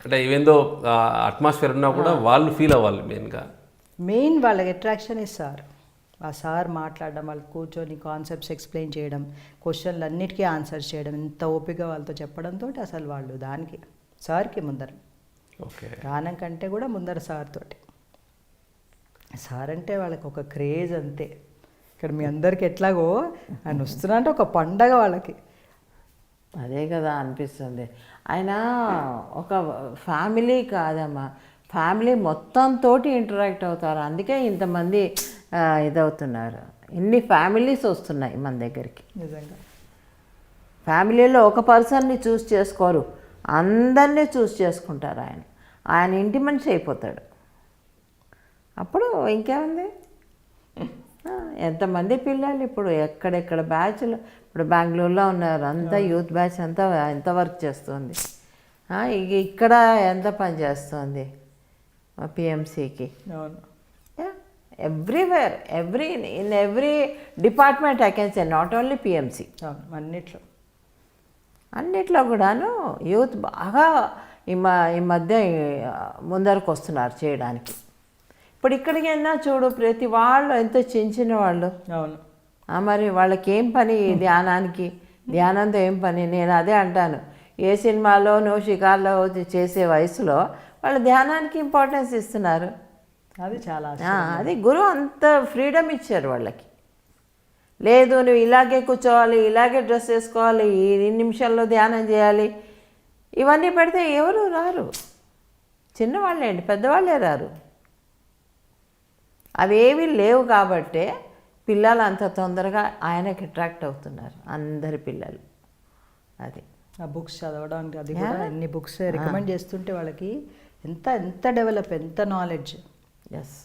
అంటే ఈవెందో అట్మాస్ఫియర్ ఉన్నా కూడా వాళ్ళు ఫీల్ అవ్వాలి. మెయిన్ వాళ్ళకి అట్రాక్షన్ సార్. ఆ సార్ మాట్లాడడం, వాళ్ళు కూర్చొని కాన్సెప్ట్స్ ఎక్స్ప్లెయిన్ చేయడం, క్వశ్చన్లు అన్నిటికీ ఆన్సర్ చేయడం, ఎంత ఓపిక వాళ్ళతో చెప్పడంతో అసలు వాళ్ళు దానికి సార్కి ముందర గానం కంటే కూడా ముందర సార్ తోటి. సార్ అంటే వాళ్ళకి ఒక క్రేజ్ అంతే. ఇక్కడ మీ అందరికి ఎట్లాగో ఆయన వస్తున్నా అంటే ఒక పండగ వాళ్ళకి. అదే కదా అనిపిస్తుంది. ఆయన ఒక ఫ్యామిలీ కాదమ్మా, ఫ్యామిలీ మొత్తంతో ఇంటరాక్ట్ అవుతారు. అందుకే ఇంతమంది ఇదవుతున్నారు. ఇన్ని ఫ్యామిలీస్ వస్తున్నాయి మన దగ్గరికి. నిజంగా ఫ్యామిలీలో ఒక పర్సన్ని చూస్ చేసుకోరు, అందరినీ చూస్ చేసుకుంటారు. ఆయన ఇంటి మనిషి అయిపోతాడు. అప్పుడు ఇంకేముంది, ఎంతమంది పిల్లలు ఇప్పుడు ఎక్కడెక్కడ బ్యాచ్లు, ఇప్పుడు బెంగళూరులో ఉన్నారు, అంతా యూత్ బ్యాచ్ అంతా ఎంత వర్క్ చేస్తుంది, ఇక్కడ ఎంత పని చేస్తుంది పిఎంసికి. Everywhere, in every department I can say, not only PMC, అన్నిట్లో కూడాను యూత్ బాగా ఈ మధ్య ముందరకు వస్తున్నారు చేయడానికి. ఇప్పుడు ఇక్కడికి వెళ్ళినా చూడు ప్రతి వాళ్ళు ఎంతో చిన్న వాళ్ళు. అవును. మరి వాళ్ళకి ఏం పని ఈ ధ్యానానికి, ధ్యానంతో ఏం పని? నేను అదే అంటాను, ఏ సినిమాలోనూ షికార్లో చేసే వయసులో వాళ్ళు ధ్యానానికి ఇంపార్టెన్స్ ఇస్తున్నారు. అది చాలా అది గురువు అంత ఫ్రీడమ్ ఇచ్చారు వాళ్ళకి. లేదు నువ్వు ఇలాగే కూర్చోవాలి, ఇలాగే డ్రెస్ వేసుకోవాలి, ఈ నిమిషాల్లో ధ్యానం చేయాలి, ఇవన్నీ పెడితే ఎవరు రారు. చిన్నవాళ్ళేంటి, పెద్దవాళ్ళే రారు. అవేవి లేవు కాబట్టే పిల్లలు అంత తొందరగా ఆయనకి అట్రాక్ట్ అవుతున్నారు, అందరి పిల్లలు. అది ఆ బుక్స్ చదవడానికి, అది కూడా ఎన్ని బుక్స్ రికమెండ్ చేస్తుంటే వాళ్ళకి ఎంత ఎంత డెవలప్, ఎంత నాలెడ్జ్. ఎస్.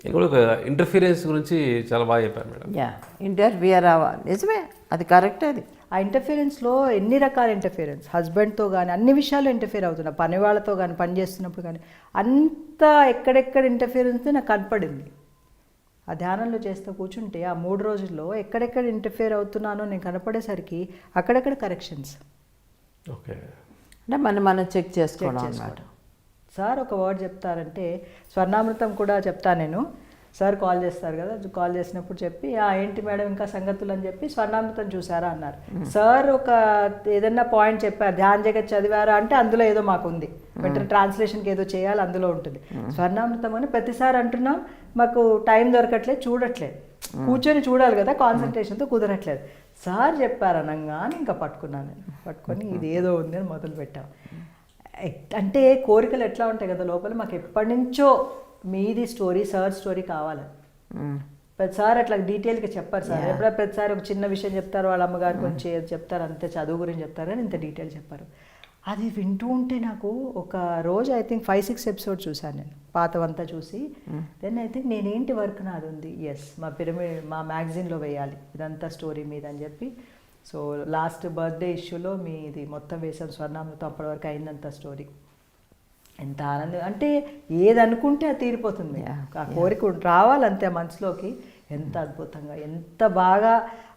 నేను కూడా ఒక ఇంటర్ఫీరెన్స్ గురించి చాలా బాగా చెప్పారు మేడం. ఇంటర్ఫియర్ అవ్వాలి, నిజమే, అది కరెక్ట్. అది ఆ ఇంటర్ఫిరెన్స్లో ఎన్ని రకాల ఇంటర్ఫిరెన్స్, హస్బెండ్తో కానీ అన్ని విషయాలు ఇంటర్ఫియర్ అవుతున్నా, పని వాళ్ళతో కానీ, పని చేస్తున్నప్పుడు కానీ, అంతా ఎక్కడెక్కడ ఇంటర్ఫిరెన్స్ నాకు కనపడింది. ఆ ధ్యానంలో చేస్తూ కూర్చుంటే ఆ 3 రోజుల్లో ఎక్కడెక్కడ ఇంటర్ఫియర్ అవుతున్నానో నేను కనపడేసరికి అక్కడెక్కడ కరెక్షన్స్. ఓకే. అంటే మనం చెక్ చేసుకోవడం అన్నమాట. సార్ ఒక వర్డ్ చెప్తారంటే, స్వర్ణామృతం కూడా చెప్తాను నేను. సార్ కాల్ చేస్తారు కదా, కాల్ చేసినప్పుడు చెప్పి ఏంటి మేడం ఇంకా సంగతులు అని చెప్పి, స్వర్ణామృతం చూసారా అన్నారు. సార్ ఒక ఏదన్నా పాయింట్ చెప్పారు, ధ్యాన జగత్ చదివారా అంటే అందులో ఏదో మాకు ఉంది, వెంటనే ట్రాన్స్లేషన్కి ఏదో చేయాలి అందులో ఉంటుంది. స్వర్ణామృతం అని ప్రతిసారి అంటున్నాం, మాకు టైం దొరకట్లేదు, చూడట్లేదు, కూర్చొని చూడాలి కదా, కాన్సన్ట్రేషన్తో కుదరట్లేదు. సార్ చెప్పారు అనగానే ఇంకా పట్టుకున్నాను నేను, పట్టుకొని ఇది ఏదో ఉంది అని మొదలు పెట్టాం. అంటే కోరికలు ఎట్లా ఉంటాయి కదా లోపల, మాకు ఎప్పటి నుంచో మీది స్టోరీ, సార్ స్టోరీ కావాలి. ప్రతిసారి అట్లా డీటెయిల్గా చెప్పారు సార్. ఎప్పుడో ప్రతిసారి ఒక చిన్న విషయం చెప్తారు, వాళ్ళ అమ్మగారు కొంచెం చెప్తారు, అంతే చదువు గురించి చెప్తారు, కానీ ఇంత డీటెయిల్ చెప్పారు. అది వింటూ ఉంటే నాకు ఒక రోజు ఐ థింక్ 5-6 ఎపిసోడ్ చూశాను నేను, పాతవంతా చూసి. దెన్ ఐ థింక్ నేనేంటి వర్క్ నాది ఉంది, ఎస్ మా పిరమిడ్ మా మ్యాగజైన్లో వేయాలి ఇదంతా స్టోరీ మీద అని చెప్పి. సో లాస్ట్ బర్త్డే ఇష్యూలో మీది మొత్తం వేసాం, స్వర్ణామృతం అప్పటివరకు అయిందంత స్టోరీ. ఎంత ఆనందం అంటే, ఏది అనుకుంటే అది తీరిపోతుంది, ఆ కోరిక రావాలంతే మనసులోకి. ఎంత అద్భుతంగా, ఎంత బాగా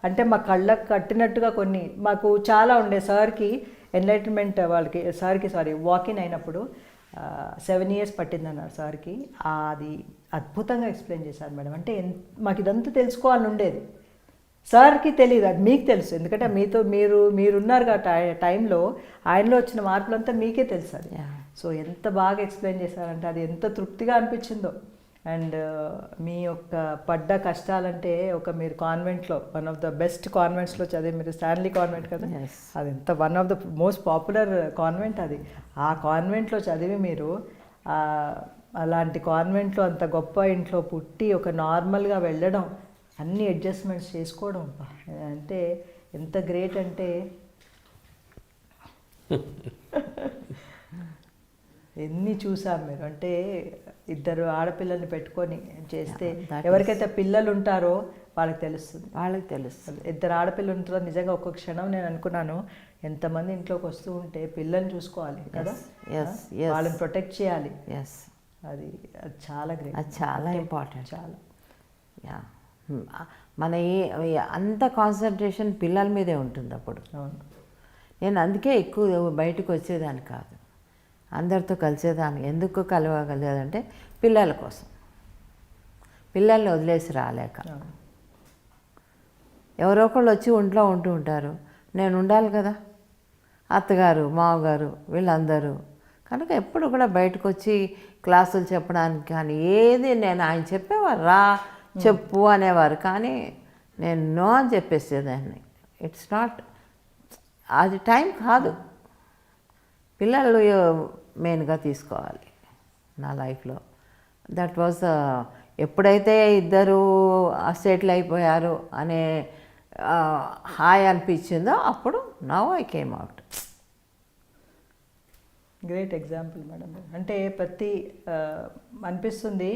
అంటే మా కళ్ళకు కట్టినట్టుగా కొన్ని మాకు చాలా ఉండే. సార్కి ఎన్లైటన్మెంట్ వాళ్ళకి సారీ వాకిన్ అయినప్పుడు 7 years పట్టిందన్నారు సార్కి. అది అద్భుతంగా ఎక్స్ప్లెయిన్ చేశారు మేడం. అంటే మాకు ఇదంతా తెలుసుకోవాలని ఉండేది, సార్కి తెలియదు, అది మీకు తెలుసు. ఎందుకంటే మీరున్నారు కాబట్టి టైంలో ఆయనలో వచ్చిన మార్పులంతా మీకే తెలుసు అది. సో ఎంత బాగా ఎక్స్ప్లెయిన్ చేశారంటే అది ఎంత తృప్తిగా అనిపించిందో. అండ్ మీ యొక్క పడ్డ కష్టాలంటే, మీరు కాన్వెంట్లో వన్ ఆఫ్ ద బెస్ట్ కాన్వెంట్స్లో చదివి, మీరు స్టాన్లీ కాన్వెంట్ కదా, అది ఎంత one of the most popular convent అది. ఆ కాన్వెంట్లో చదివి మీరు అలాంటి కాన్వెంట్లో అంత గొప్ప ఇంట్లో పుట్టి ఒక నార్మల్గా వెళ్ళడం, అన్ని అడ్జస్ట్మెంట్స్ చేసుకోవడం అంటే ఎంత గ్రేట్ అంటే ఎన్ని చూసాం మీరు. అంటే 2 ఆడపిల్లల్ని పెట్టుకొని చేస్తే, ఎవరికైతే పిల్లలు ఉంటారో వాళ్ళకి తెలుస్తుంది, 2 ఆడపిల్లలు ఉంటారో నిజంగా. ఒక్కొక్క క్షణం నేను అనుకున్నాను, ఎంతమంది ఇంట్లోకి వస్తూ ఉంటే పిల్లల్ని చూసుకోవాలి కదా, వాళ్ళని ప్రొటెక్ట్ చేయాలి. అది చాలా గ్రేట్, అది చాలా ఇంపార్టెంట్. చాలా మన అంత కాన్సన్ట్రేషన్ పిల్లల మీదే ఉంటుంది అప్పుడు. నేను అందుకే ఎక్కువ బయటకు వచ్చేదాన్ని కాదు, అందరితో కలిసేదాన్ని. ఎందుకు కలవగలిగేదంటే పిల్లల కోసం, పిల్లల్ని వదిలేసి రాలేక. ఎవరో ఒకళ్ళు వచ్చి ఒంట్లో ఉంటూ ఉంటారు, నేను ఉండాలి కదా, అత్తగారు మామగారు వీళ్ళందరూ. కనుక ఎప్పుడు కూడా బయటకు వచ్చి క్లాసులు చెప్పడానికి కానీ ఏది, నేను ఆయన చెప్పేవారు రా చెప్పు అనేవారు, కానీ నేను నో అని చెప్పేసేదాన్ని. ఇట్స్ నాట్, అది టైం కాదు. పిల్లలు మెయిన్గా తీసుకోవాలి నా లైఫ్లో. దట్ వాజ్ ఎప్పుడైతే ఇద్దరు సెటిల్ అయిపోయారు అనే హాయ్ అనిపించిందో అప్పుడు now I came out. Great example madam. అంటే అనిపిస్తుంది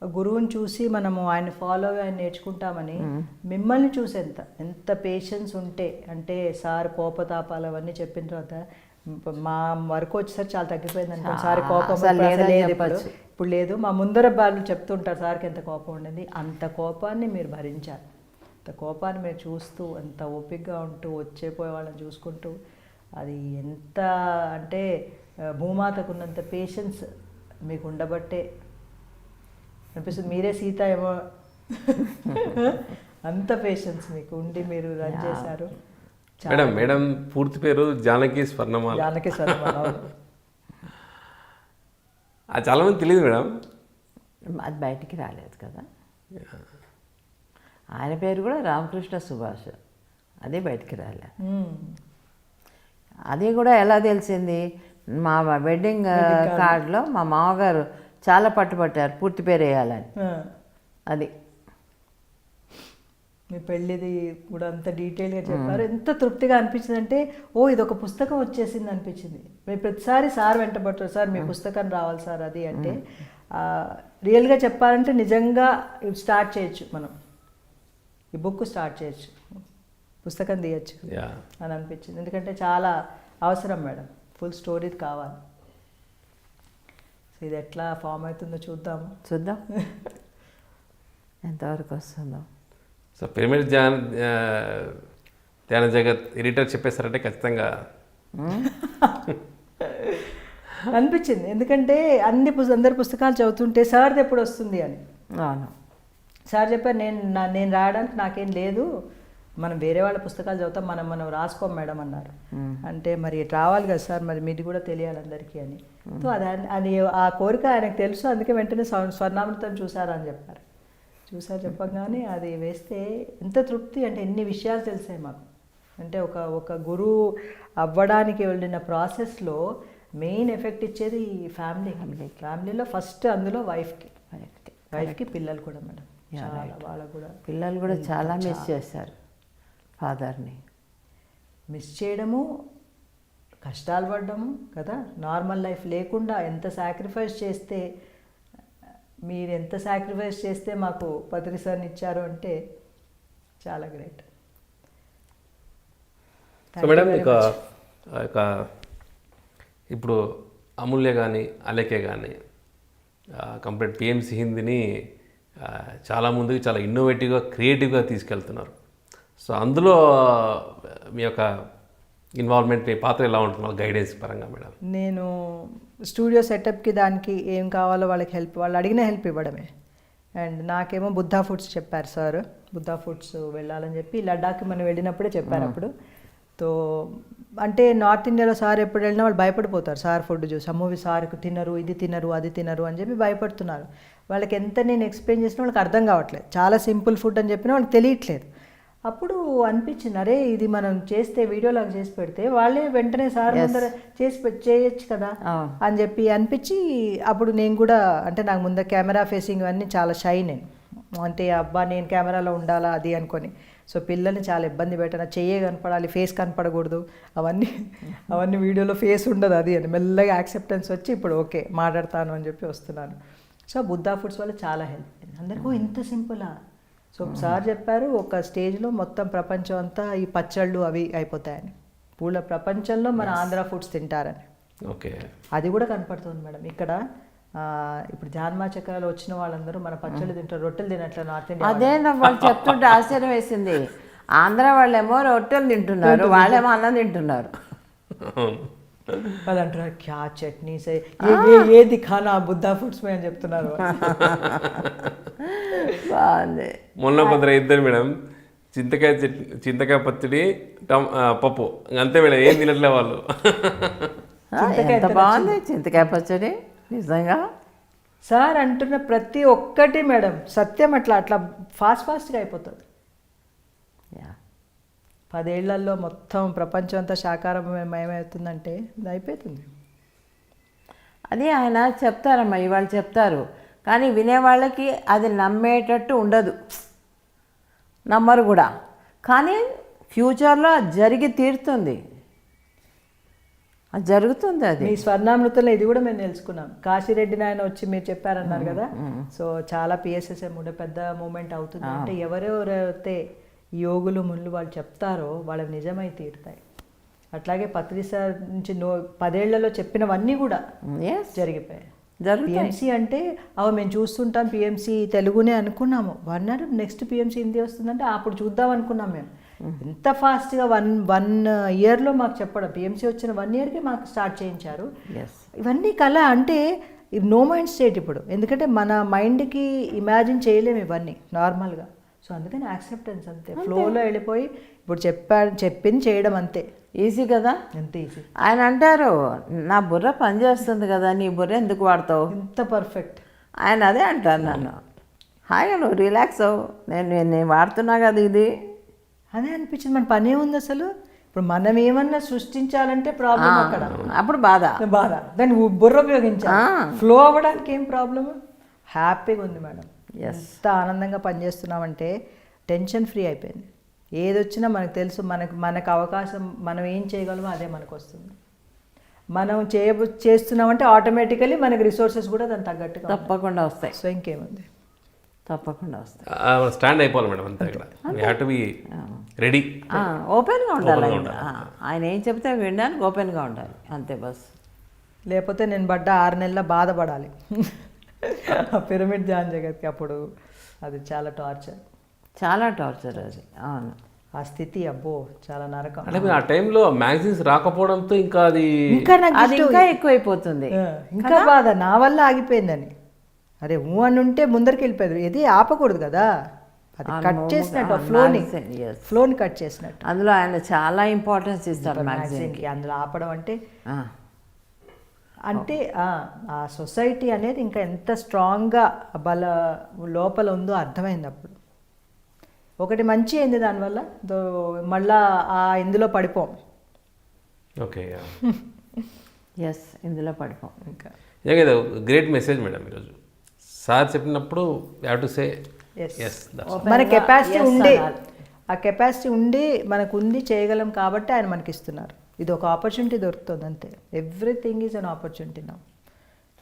గురువుని చూసి మనము ఆయన ఫాలో అయ్యి ఆయన నేర్చుకుంటామని, మిమ్మల్ని చూసి ఎంత పేషెన్స్ ఉంటే. అంటే సార్ కోపతాపాలు అవన్నీ చెప్పిన తర్వాత మా వరకు వచ్చేసరికి చాలా తగ్గిపోయింది అనుకో. సార్ కోపం లేదు ఇప్పుడు లేదు. మా ముందర వాళ్ళు చెప్తుంటారు సార్కి ఎంత కోపం ఉండేది. అంత కోపాన్ని మీరు భరించారు, అంత కోపాన్ని మీరు చూస్తూ, అంత ఓపికగా ఉంటూ, వచ్చేపోయే వాళ్ళని చూసుకుంటూ, అది ఎంత అంటే భూమాతకు ఉన్నంత పేషెన్స్ మీకు ఉండబట్టే అనిపిస్తుంది మీరే సీత ఏమో అంత పేషెన్స్ మీకు ఉండి మీరు రన్ చేశారు. మేడం పూర్తి పేరు జానకి స్వర్ణమాల. జానకి స్వర్ణమాల. అది చాలామంది తెలియదు మేడం. అది బయటికి రాలేదు కదా. ఆయన పేరు కూడా రామకృష్ణ సుభాష్, అదే బయటికి రాలే. అది కూడా ఎలా తెలిసింది, మా వెడ్డింగ్ కార్డులో మా మామగారు చాలా పట్టుపట్టారు పూర్తి పేరు వేయాలని. అది మీ పెళ్ళిది కూడా అంత డీటెయిల్గా చెప్పారు. ఎంత తృప్తిగా అనిపించింది అంటే, ఓ ఇది ఒక పుస్తకం వచ్చేసింది అనిపించింది. మీరు ప్రతిసారి సార్ వెంటబడతారు, సార్ మీ పుస్తకం రావాలి సార్ అది అంటే. రియల్గా చెప్పాలంటే నిజంగా స్టార్ట్ చేయొచ్చు, మనం ఈ బుక్ స్టార్ట్ చేయొచ్చు, పుస్తకం తీయచ్చు అని అనిపించింది. ఎందుకంటే చాలా అవసరం మేడం, ఫుల్ స్టోరీ కావాలి. సో ఇది ఎట్లా ఫామ్ అవుతుందో చూద్దాం ఎంతవరకు వస్తుందో. సో పిరమిడ్ ధ్యాన జగత్ ఎడిటర్ చెప్పేస్తారంటే ఖచ్చితంగా అనిపించింది. ఎందుకంటే అందరి పుస్తకాలు చదువుతుంటే సార్ది ఎప్పుడు వస్తుంది అని. అవును, సార్ చెప్పారు నేను రాయడానికి నాకేం లేదు, మనం వేరే వాళ్ళ పుస్తకాలు చదువుతాం, మనం రాసుకోం మేడం అన్నారు. అంటే మరి రావాలి కదా సార్, మరి మీది కూడా తెలియాలి అందరికీ అని. సో అది ఆ కోరిక ఆయనకు తెలుసు, అందుకే వెంటనే స్వర్ణామృతం చూసారని చెప్పారు. చెప్పగానే అది వేస్తే ఎంత తృప్తి అంటే, ఎన్ని విషయాలు తెలిసాయి మాకు. అంటే ఒక గురువు అవ్వడానికి వెళ్ళిన ప్రాసెస్లో మెయిన్ ఎఫెక్ట్ ఇచ్చేది ఫ్యామిలీలో ఫస్ట్, అందులో వైఫ్కి పిల్లలు కూడా మేడం. వాళ్ళకు కూడా పిల్లలు కూడా చాలా మిస్ చేశారు ఫాదర్ని. మిస్ చేయడము, కష్టాలు పడ్డము కదా. నార్మల్ లైఫ్ లేకుండా ఎంత సాక్రిఫైస్ చేస్తే, మీరు ఎంత సాక్రిఫైస్ చేస్తే మాకు పత్రి సార్ని ఇచ్చారు అంటే చాలా గ్రేట్. సో మేడం ఇక ఇప్పుడు అమూల్య కానీ అలేకే కానీ కంప్లీట్ పిఎంసి హిందీని చాలా ముందుకు చాలా ఇన్నోవేటివ్గా క్రియేటివ్గా తీసుకెళ్తున్నారు. సో అందులో మీ యొక్క ఇన్వాల్వ్మెంట్, మీ పాత్ర ఎలా ఉంటుంది గైడెన్స్ పరంగా మేడం? నేను స్టూడియో సెటప్కి దానికి ఏం కావాలో వాళ్ళకి వాళ్ళు అడిగిన హెల్ప్ ఇవ్వడమే. అండ్ నాకేమో బుద్ధా ఫుడ్స్ చెప్పారు సార్, బుద్ధా ఫుడ్స్ వెళ్ళాలని చెప్పి లడాఖ్కి మనం వెళ్ళినప్పుడే చెప్పారు అప్పుడు. తో అంటే నార్త్ ఇండియాలో సార్ ఎప్పుడు వెళ్ళినా వాళ్ళు భయపడిపోతారు సార్ ఫుడ్ చూసి, అమ్మవి సార్కు తినరు, ఇది తినరు, అది తినరు అని చెప్పి భయపడుతున్నారు. వాళ్ళకి ఎంత నేను ఎక్స్ప్లెయిన్ చేసినా వాళ్ళకి అర్థం కావట్లేదు. చాలా సింపుల్ ఫుడ్ అని చెప్పినా వాళ్ళకి తెలియట్లేదు. అప్పుడు అనిపించింది, అరే ఇది మనం చేస్తే వీడియోలాగా చేసి పెడితే వాళ్ళే వెంటనే సార్ ముందర చేయొచ్చు కదా అని చెప్పి అనిపించి, అప్పుడు నేను కూడా అంటే నాకు ముందర కెమెరా ఫేసింగ్ అన్నీ చాలా షై నేను. అంటే అబ్బా నేను కెమెరాలో ఉండాలా అది అనుకొని. సో పిల్లల్ని చాలా ఇబ్బంది పెట్టిన, చెయ్యే కనపడాలి, ఫేస్ కనపడకూడదు, అవన్నీ వీడియోలో ఫేస్ ఉండదు అది అని మెల్లగా యాక్సెప్టెన్స్ వచ్చి ఇప్పుడు ఓకే మాట్లాడతాను అని చెప్పి వస్తున్నాను. సో బుద్ధా ఫుడ్స్ వల్ల చాలా హెల్ప్ అయింది అందరికీ. ఇంత సింపులా? సో సార్ చెప్పారు ఒక స్టేజ్లో మొత్తం ప్రపంచం అంతా ఈ పచ్చళ్ళు అవి అయిపోతాయని, పూల ప్రపంచంలో మన ఆంధ్ర ఫుడ్స్ తింటారని. ఓకే, అది కూడా కనపడుతుంది మేడం ఇక్కడ. ఇప్పుడు జాన్మా చక్రాలు వచ్చిన వాళ్ళందరూ మన పచ్చళ్ళు తింటారు, రొట్టెలు తినట్లేదు నార్త్ ఇండియా. అదే వాళ్ళు చెప్తుంటే ఆశ్చర్యం వేసింది. ఆంధ్ర వాళ్ళేమో రొట్టెలు తింటున్నారు, వాళ్ళేమో అన్నం తింటున్నారు. వాళ్ళు అంటున్నారు క్యా చట్నీస్ ఏది ఖానా బుద్ధా ఫుడ్స్ మే అని చెప్తున్నారు. బాగుంది. మొన్న కొందరు ఇద్దరు మేడం చింతకాయ పచ్చడి పప్పు అంతే మేడం, ఏం తినట్లే వాళ్ళు. ఎంత బాగుంది చింతకాయ పచ్చడి నిజంగా. సార్ అంటున్న ప్రతి ఒక్కటి మేడం సత్యం. అట్లా ఫాస్ట్గా అయిపోతుంది. 10 ఏళ్లలో మొత్తం ప్రపంచం అంతా శాకాహారమయమవుతుందంటే ఇది అయిపోతుంది. అది ఆయన చెప్తారమ్మా, ఇవాళ చెప్తారు, కానీ వినేవాళ్ళకి అది నమ్మేటట్టు ఉండదు, నమ్మరు కూడా. కానీ ఫ్యూచర్లో అది జరిగి తీరుతుంది, అది జరుగుతుంది. అది మీ స్వర్ణామృతంలో ఇది కూడా మేము తెలుసుకున్నాం. కాశీరెడ్డి నాయన వచ్చి మీరు చెప్పారన్నారు కదా. సో చాలా పిఎస్ఎస్ఎం కూడా పెద్ద మూమెంట్ అవుతుంది. అంటే ఎవరెవరైతే యోగులు ముళ్ళు వాళ్ళు చెప్తారో వాళ్ళవి నిజమై తీరుతాయి. అట్లాగే పత్రి సార్ నుంచి 10 ఏళ్లలో చెప్పినవన్నీ కూడా జరిగిపోయాయి. పిఎంసి అంటే మేము చూస్తుంటాం పిఎంసి తెలుగునే అనుకున్నాము. 1 year నెక్స్ట్ పిఎంసి హిందీ వస్తుందంటే అప్పుడు చూద్దాం అనుకున్నాం మేము. ఎంత ఫాస్ట్గా వన్ ఇయర్లో మాకు చెప్పడం, పిఎంసి వచ్చిన 1 yearకే మాకు స్టార్ట్ చేయించారు. ఇవన్నీ కళ అంటే ఇది నో మైండ్ స్టేట్ ఇప్పుడు, ఎందుకంటే మన మైండ్కి ఇమాజిన్ చేయలేము ఇవన్నీ నార్మల్గా. సో అందుకని యాక్సెప్టెన్స్ అంతే, ఫ్లోలో వెళ్ళిపోయి ఇప్పుడు చెప్పింది చేయడం అంతే. ఈజీ కదా, ఎంత ఈజీ. ఆయన అంటారు నా బుర్ర పనిచేస్తుంది కదా, నీ బుర్ర ఎందుకు వాడతావు, ఎంత పర్ఫెక్ట్. ఆయన అదే అంటారు నన్ను, హాయిగా నువ్వు రిలాక్స్ అవ్వు, నేను వాడుతున్నా కదా ఇది. అదే అనిపించింది, మన పనే ఉంది అసలు. ఇప్పుడు మనం ఏమన్నా సృష్టించాలంటే ప్రాబ్లం అక్కడ, అప్పుడు బాధ దాన్ని బుర్ర ఉపయోగించాలి. ఫ్లో అవ్వడానికి ఏం ప్రాబ్లము, హ్యాపీగా ఉంది మేడం. ఎంత ఆనందంగా పనిచేస్తున్నామంటే టెన్షన్ ఫ్రీ అయిపోయింది. ఏది వచ్చినా మనకు తెలుసు, మనకు అవకాశం, మనం ఏం చేయగలమో అదే మనకు వస్తుంది. మనం చేస్తున్నామంటే ఆటోమేటికలీ మనకి రిసోర్సెస్ కూడా దానికి తగ్గట్టుగా తప్పకుండా వస్తాయి. సో ఇంకేముంది, తప్పకుండా వస్తాయి. స్టాండ్ అయిపోవాలి మేడం అంతే. ఇక్కడ we have to be ready, ఓపెన్గా ఉండాలి. ఆయన ఏం చెప్తే వినడానికి ఓపెన్గా ఉండాలి అంతే బస్. లేకపోతే నేను 6 నెలల బాధపడాలి పిరమిడ్ ధ్యాన్ జగత్కి. అప్పుడు అది చాలా టార్చర్ అది. అవును, ఆ స్థితి అబ్బో చాలా నరకం. అంటే మీరు ఆ టైంలో మ్యాగజైన్స్ రాకపోవడంతో ఇంకా అది అది ఇంకా ఎక్కువైపోతుంది. ఇంకా బాధ, నా వల్ల ఆగిపోయిందని. అరే అని ఉంటే ముందరికి వెళ్ళిపోయేది, ఇది ఆపకూడదు కదా, అది కట్ చేసినట్టు, ఫ్లోని కట్ చేసినట్టు. అందులో ఆయన చాలా ఇంపార్టెన్స్ ఇస్తారు మ్యాగజైన్కి. అందులో ఆపడం అంటే ఆ సొసైటీ అనేది ఇంకా ఎంత స్ట్రాంగ్గా లోపల ఉందో అర్థమైంది అప్పుడు. ఒకటి మంచి అయింది దానివల్ల, మళ్ళా ఇందులో పడిపోం. ఓకే, ఎస్, ఇందులో పడిపోం. ఇంకా గ్రేట్ మెసేజ్ మేడం ఈరోజు. సార్ చెప్పినప్పుడు హ్యావ్ టు సే ఎస్. మన కెపాసిటీ ఉండి, ఆ కెపాసిటీ ఉండి మనకు ఉంది, చేయగలం కాబట్టి ఆయన మనకి ఇస్తున్నారు. ఇది ఒక ఆపర్చునిటీ దొరుకుతుంది అంతే. ఎవ్రీథింగ్ ఈజ్ అన్ ఆపర్చునిటీ నా.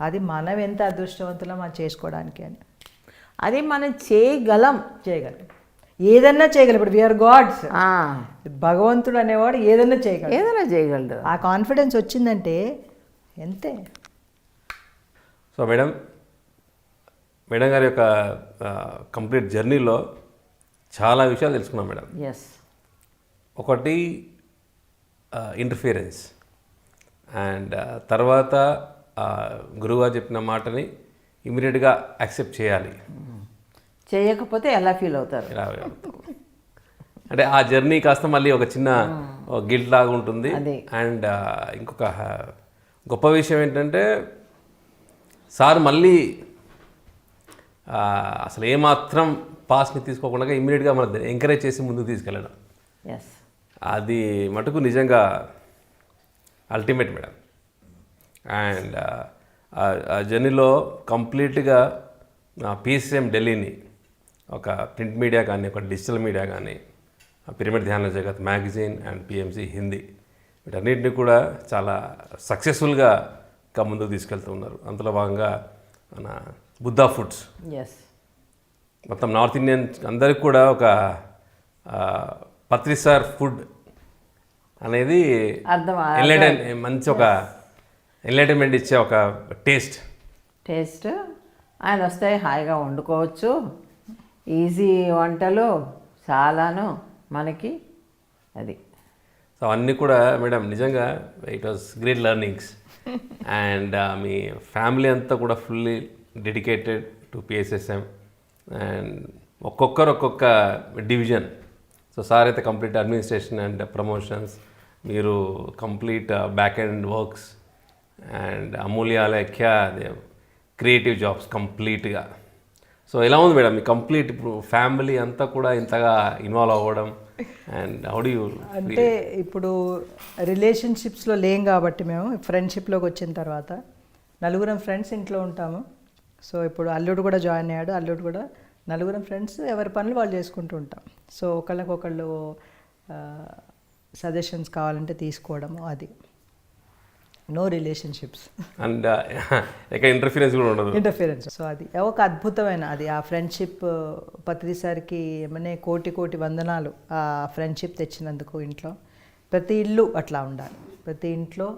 అది మనం ఎంత అదృష్టవంతులం మనం చేసుకోవడానికి అని. అది మనం చేయగలం. ఏదన్నా చేయగలం. ఇప్పుడు వీఆర్ గాడ్స్. భగవంతుడు అనేవాడు ఏదన్నా చేయగలడు. ఆ కాన్ఫిడెన్స్ వచ్చిందంటే ఎంతే. సో మేడం గారి యొక్క కంప్లీట్ జర్నీలో చాలా విషయాలు తెలుసుకున్నాం మేడం. ఎస్. ఒకటి ఇంటర్ఫియరెన్స్, అండ్ తర్వాత గురువుగారు చెప్పిన మాటని ఇమీడియట్గా యాక్సెప్ట్ చేయాలి. చేయకపోతే ఎలా ఫీల్ అవుతారు? అంటే ఆ జర్నీ కాస్త మళ్ళీ ఒక చిన్న గిల్ట్ లాగా ఉంటుంది. అండ్ ఇంకొక గొప్ప విషయం ఏంటంటే సార్ మళ్ళీ అసలు ఏమాత్రం పాస్ని తీసుకోకుండా ఇమ్మీడియట్గా మన ఎంకరేజ్ చేసి ముందుకు తీసుకెళ్ళడం. ఎస్, అది మటుకు నిజంగా అల్టిమేట్ మేడం. అండ్ ఆ జర్నీలో కంప్లీట్గా PCM ఢిల్లీని, ఒక ప్రింట్ మీడియా కానీ, ఒక డిజిటల్ మీడియా కానీ, pyramid Dhyana Jagat magazine and PMC Hindi, వీటన్నిటిని కూడా చాలా సక్సెస్ఫుల్గా ఇంకా ముందుకు తీసుకెళ్తూ ఉన్నారు. అందులో భాగంగా మన బుద్ధా ఫుడ్స్, ఎస్, మొత్తం నార్త్ ఇండియన్ అందరికి కూడా ఒక పత్రిసార్ ఫుడ్ అనేది మంచి ఒక ఎన్లైటన్మెంట్ ఇచ్చే ఒక టేస్ట్. ఆయన వస్తే హాయిగా వండుకోవచ్చు. ఈజీ వంటలు చాలాను మనకి అది. సో అవన్నీ కూడా మేడం నిజంగా it was great learnings. And me family అంతా కూడా fully dedicated to PSSM, and ఒక్కొక్కరు ఒక్కొక్క డివిజన్. సో సార్ అయితే కంప్లీట్ అడ్మినిస్ట్రేషన్ అండ్ ప్రమోషన్స్, మీరు complete back end works, and Amulya Lekhya creative jobs కంప్లీట్గా. సో ఎలా ఉంది మేడం మీ కంప్లీట్ ఇప్పుడు ఫ్యామిలీ అంతా కూడా ఇంతగా ఇన్వాల్వ్ అవ్వడం? అండ్ హౌ డు యూ అంటే ఇప్పుడు రిలేషన్షిప్స్లో లేం కాబట్టి మేము ఫ్రెండ్షిప్లోకి వచ్చిన తర్వాత 4 ఫ్రెండ్స్ ఇంట్లో ఉంటాము. సో ఇప్పుడు అల్లుడు కూడా జాయిన్ అయ్యాడు. అల్లుడు కూడా 4 ఫ్రెండ్స్ ఎవరి పనులు వాళ్ళు చేసుకుంటూ ఉంటాం. సో ఒకళ్ళకొకళ్ళు సజెషన్స్ కావాలంటే తీసుకోవడము, అది నో రిలేషన్షిప్స్ అండ్ ఇక ఇంటర్ఫిరెన్స్ కూడా ఉండదు. సో అది ఒక అద్భుతమైన అది ఆ ఫ్రెండ్షిప్. పత్రిసారికి ఏమనే కోటి వందనాలు ఆ ఫ్రెండ్షిప్ తెచ్చినందుకు. ఇంట్లో ప్రతి ఇల్లు అట్లా ఉండాలి, ప్రతి ఇంట్లో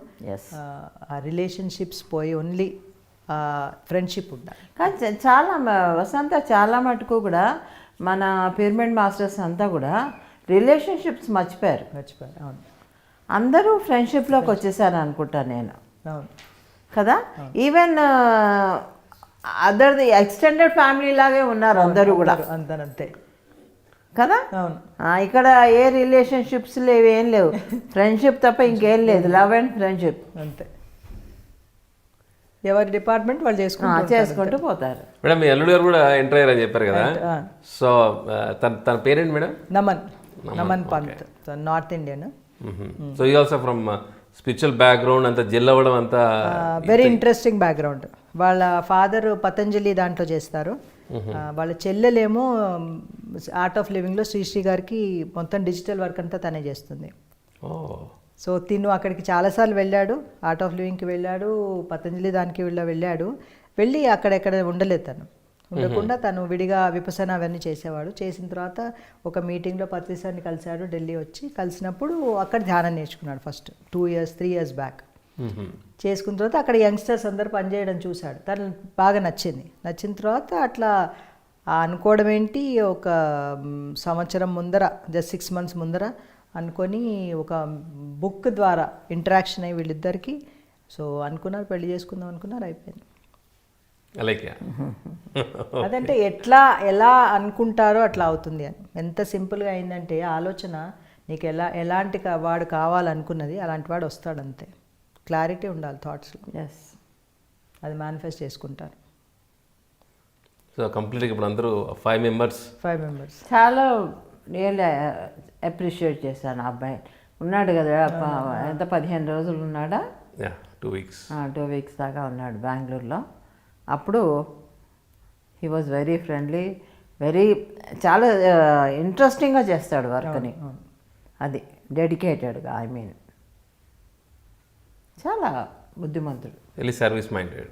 ఆ రిలేషన్షిప్స్ పోయి ఓన్లీ ఫ్రెండ్షిప్ ఉండాలి. కానీ చాలా వసంత చాలా మటుకు కూడా మన పిరమిడ్ మాస్టర్స్ అంతా కూడా రిలేషన్షిప్స్ మర్చిపోయారు. అవును, అందరూ ఫ్రెండ్షిప్లోకి వచ్చేసారు అనుకుంటాను నేను. అవును, కదా. ఈవెన్ అదర్ది ఎక్స్టెండెడ్ ఫ్యామిలీ లాగే ఉన్నారు అందరూ కూడా అంతే కదా. అవును. ఇక్కడ ఏ రిలేషన్షిప్స్ లేవు, ఏం లేవు, ఫ్రెండ్షిప్ తప్ప ఇంకేం లేదు, లవ్ అండ్ ఫ్రెండ్షిప్ అంతే. ఎవరి డిపార్ట్మెంట్ వాళ్ళు చేసుకుంటూ పోతారు. మేడం మీ అల్లుడు గారు కూడా ఎంటర్ అయ్యారని చెప్పారు కదా, సో తన parent madam? Naman Pant, north Indian. So ఈ ఆల్సో ఫ్రమ్ స్పిరిచువల్ బ్యాక్గ్రౌండ్, అంతా జెల్ అవ్వడం అంతా వెరీ ఇంట్రెస్టింగ్ బ్యాక్గ్రౌండ్. వాళ్ళ ఫాదర్ పతంజలి దాంట్లో చేస్తారు, వాళ్ళ చెల్లెలేమో ఆర్ట్ ఆఫ్ లివింగ్లో శ్రీశ్రీ గారికి మొత్తం డిజిటల్ వర్క్ అంతా తనే చేస్తుంది. సో తిను అక్కడికి చాలాసార్లు వెళ్ళాడు, ఆర్ట్ ఆఫ్ లివింగ్కి వెళ్ళాడు, పతంజలి దానికి వెళ్ళాడు. వెళ్ళి అక్కడెక్కడ ఉండలేదు తను, ఉండకుండా తను విడిగా విపసన అవన్నీ చేసేవాడు. చేసిన తర్వాత ఒక మీటింగ్లో పత్రిసారిని కలిశాడు, ఢిల్లీ వచ్చి కలిసినప్పుడు అక్కడ ధ్యానం నేర్చుకున్నాడు ఫస్ట్ 3 years బ్యాక్. చేసుకున్న తర్వాత అక్కడ యంగ్స్టర్స్ అందరు పనిచేయడం చూశాడు, తను బాగా నచ్చిన తర్వాత అట్లా అనుకోవడం ఏంటి, ఒక సంవత్సరం ముందర జస్ట్ 6 months ముందర అనుకొని ఒక బుక్ ద్వారా ఇంటరాక్షన్ అయ్యి వీళ్ళిద్దరికి సో అనుకున్నారు, పెళ్లి చేసుకుందాం అనుకున్నారు, అయిపోయింది. అదంటే ఎలా అనుకుంటారో అట్లా అవుతుంది అని. ఎంత సింపుల్గా అయిందంటే ఆలోచన, నీకు ఎలాంటి వాడు కావాలనుకున్నది అలాంటి వాడు వస్తాడు, అంతే. క్లారిటీ ఉండాలి థాట్స్లో, అది మేనిఫెస్ట్ చేసుకుంటారు. సో కంప్లీట్గా ఇప్పుడు అందరూ 5 members చాలా రియల్లీ అప్రిషియేట్ చేశాను. ఆ అబ్బాయి ఉన్నాడు కదా, ఎంత 15 రోజులు ఉన్నాడా? 2 weeks 2 weeks దాకా ఉన్నాడు బెంగళూరులో. అప్పుడు హీ వాజ్ వెరీ ఫ్రెండ్లీ, చాలా ఇంట్రెస్టింగ్గా చేస్తాడు వర్క్ని, అది డెడికేటెడ్గా, ఐ మీన్ చాలా బుద్ధిమంతుడు, వెళ్ళి సర్వీస్ మైండెడ్.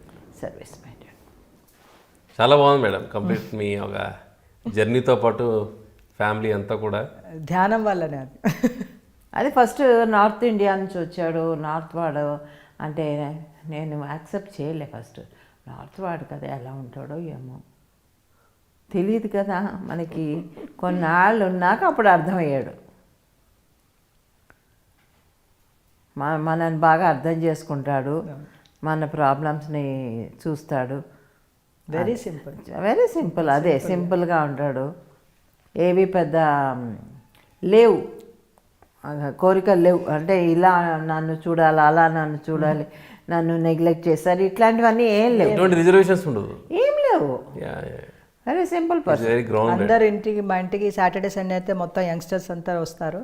చాలా బాగుంది మేడం కంప్లీట్ మీ ఒక జర్నీతో పాటు ఫ్యామిలీ అంతా కూడా ధ్యానం వల్లనే. అది ఫస్ట్ నార్త్ ఇండియా నుంచి వచ్చాడు, నార్త్ వాడు అంటే నేను యాక్సెప్ట్ చేయలే ఫస్ట్. నార్త్ వాడు కదా ఎలా ఉంటాడో ఏమో తెలియదు కదా మనకి, కొన్నాళ్ళు ఉన్నాక అప్పుడు అర్థమయ్యాడు. మనని బాగా అర్థం చేసుకుంటాడు, మన ప్రాబ్లమ్స్ని చూస్తాడు. వెరీ సింపుల్ అదే సింపుల్గా ఉంటాడు. ఏవి పెద్ద లేవు, కోరికలు లేవు. అంటే ఇలా నన్ను చూడాలి, అలా నన్ను చూడాలి, నన్ను నెగ్లెక్ట్ చేస్తారు, ఇట్లాంటివన్నీ ఏం లేవు. రిజర్వేషన్స్ ఉండదు, ఏం లేవు. Very simple person. అందరు మా ఇంటికి సాటర్డే సండే అయితే మొత్తం యంగ్స్టర్స్ అంతా వస్తారు,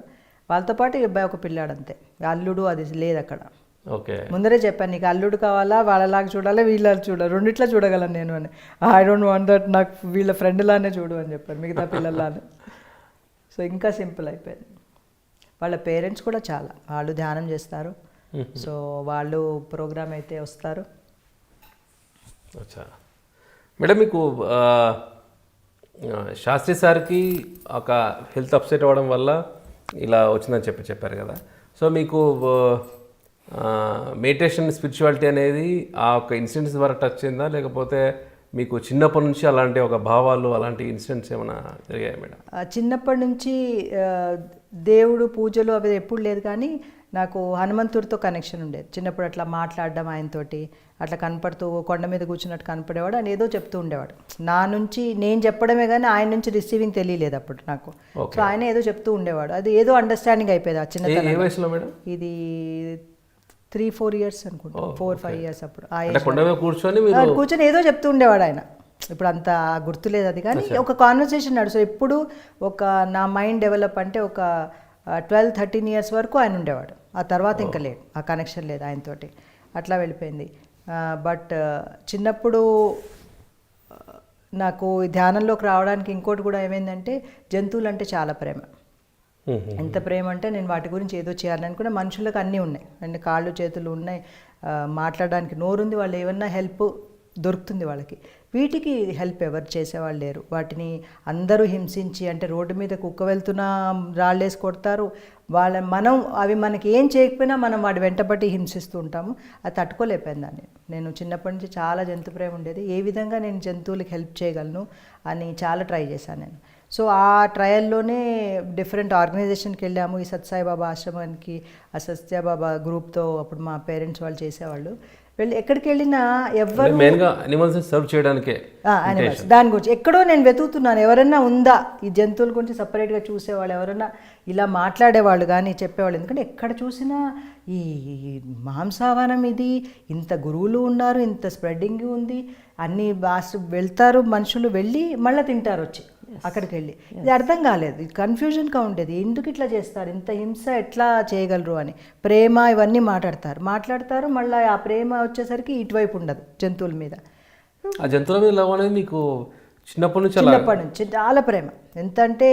వాళ్ళతో పాటు ఈ అబ్బాయి ఒక పిల్లాడు అంతే. అల్లుడు అది లేదు అక్కడ. ముందరే చెప్పాను, నీకు అల్లుడు కావాలా, వాళ్ళలాగా చూడాలి, వీళ్ళని చూడాలి, రెండిట్లా చూడగలను నేను అని. ఐ డోంట్ వాంట్ దట్, నాకు వీళ్ళ ఫ్రెండ్లానే చూడు అని చెప్పాను, మిగతా పిల్లల్లానే. సో ఇంకా సింపుల్ అయిపోయింది. వాళ్ళ పేరెంట్స్ కూడా వాళ్ళు ధ్యానం చేస్తారు, సో వాళ్ళు ప్రోగ్రామ్ అయితే వస్తారు. మేడం మీకు శాస్త్రి సార్కి ఒక హెల్త్ అప్సెట్ అవ్వడం వల్ల ఇలా వచ్చిందని చెప్పారు కదా, సో మీకు మెడిటేషన్ స్పిరిచువాలిటీ అనేది ఆ ఒక ఇన్సిడెంట్స్ ద్వారా టచ్ అయిందా, లేకపోతే మీకు చిన్నప్పటి నుంచి అలాంటి ఒక భావాలు, అలాంటి ఇన్సిడెంట్స్ ఏమైనా జరిగాయా మేడం? చిన్నప్పటి నుంచి దేవుడు పూజలు అవి ఎప్పుడు లేదు, కానీ నాకు హనుమంతుడితో కనెక్షన్ ఉండేది. చిన్నప్పుడు అట్లా మాట్లాడడం ఆయనతోటి, అట్లా కనపడుతూ కొండ మీద కూర్చున్నట్టు కనపడేవాడు, ఆయన ఏదో చెప్తూ ఉండేవాడు. నా నుంచి నేను చెప్పడమే కానీ ఆయన నుంచి రిసీవింగ్ తెలియలేదు అప్పుడు నాకు. సో ఆయన ఏదో చెప్తూ ఉండేవాడు, అది ఏదో అండర్స్టాండింగ్ అయిపోయేది ఆ చిన్న. ఇది 3-4 years అనుకుంటా, 4-5 years అప్పుడు కూర్చొని ఏదో చెప్తూ ఉండేవాడు ఆయన. ఇప్పుడు అంత గుర్తులేదు అది, కానీ ఒక కాన్వర్సేషన్ నడుసు. ఎప్పుడు ఒక నా మైండ్ డెవలప్ అంటే ఒక 12-13 years వరకు ఆయన ఉండేవాడు, ఆ తర్వాత ఇంకా లేదు, ఆ కనెక్షన్ లేదు ఆయనతోటి, అట్లా వెళ్ళిపోయింది. బట్ చిన్నప్పుడు నాకు ధ్యానంలోకి రావడానికి ఇంకోటి కూడా ఏమైందంటే, జంతువులు అంటే చాలా ప్రేమ. ఎంత ప్రేమ అంటే నేను వాటి గురించి ఏదో చేయాలనుకున్న, మనుషులకు అన్నీ ఉన్నాయి, అంటే కాళ్ళు చేతులు ఉన్నాయి, మాట్లాడడానికి నోరుంది, వాళ్ళు ఏమన్నా హెల్ప్ దొరుకుతుంది వాళ్ళకి. వీటికి హెల్ప్ ఎవరు చేసేవాళ్ళు లేరు. వాటిని అందరూ హింసించి, అంటే రోడ్డు మీద కుక్క వెళ్తున్నా రాళ్ళేసి కొడతారు, మనం అవి మనకి ఏం చేయకపోయినా మనం వాడి వెంటబట్టి హింసిస్తూ ఉంటాము. అది తట్టుకోలేకపోయింది దాన్ని. నేను చిన్నప్పటి నుంచి చాలా జంతు ప్రేమ ఉండేది, ఏ విధంగా నేను జంతువులకి హెల్ప్ చేయగలను అని చాలా ట్రై చేశాను నేను. సో ఆ ట్రయల్లోనే డిఫరెంట్ ఆర్గనైజేషన్కి వెళ్ళాము. ఈ సత్సాయిబాబా ఆశ్రమానికి, ఆ సత్యబాబా గ్రూప్తో అప్పుడు మా పేరెంట్స్ వాళ్ళు చేసేవాళ్ళు. వెళ్ళి ఎక్కడికి వెళ్ళినా ఎవ్వరు మెయిన్గా అనిమల్స్ సర్వ్ చేయడానికే యానిమల్స్ దాని గురించి ఎక్కడో నేను వెతుకుతున్నాను, ఎవరన్నా ఉందా ఈ జంతువుల గురించి సపరేట్గా చూసేవాళ్ళు, ఎవరన్నా ఇలా మాట్లాడేవాళ్ళు కానీ చెప్పేవాళ్ళు. ఎందుకంటే ఎక్కడ చూసినా ఈ మాంసాహారం ఇది, ఇంత గురువులు ఉన్నారు, ఇంత స్ప్రెడ్డింగ్ ఉంది, అన్ని వెళ్తారు మనుషులు, వెళ్ళి మళ్ళీ తింటారు వచ్చి అక్కడికి వెళ్ళి. ఇది అర్థం కాలేదు, ఇది కన్ఫ్యూజన్గా ఉండేది, ఎందుకు ఇట్లా చేస్తారు, ఇంత హింస ఎట్లా చేయగలరు అని. ప్రేమ ఇవన్నీ మాట్లాడతారు, మళ్ళీ ఆ ప్రేమ వచ్చేసరికి ఇటువైపు ఉండదు జంతువుల మీద. ఆ జంతువుల మీద లవ్ అనేది మీకు చిన్నప్పటి నుంచి చిన్నప్పటి నుంచి చాలా ప్రేమ. ఎంత అంటే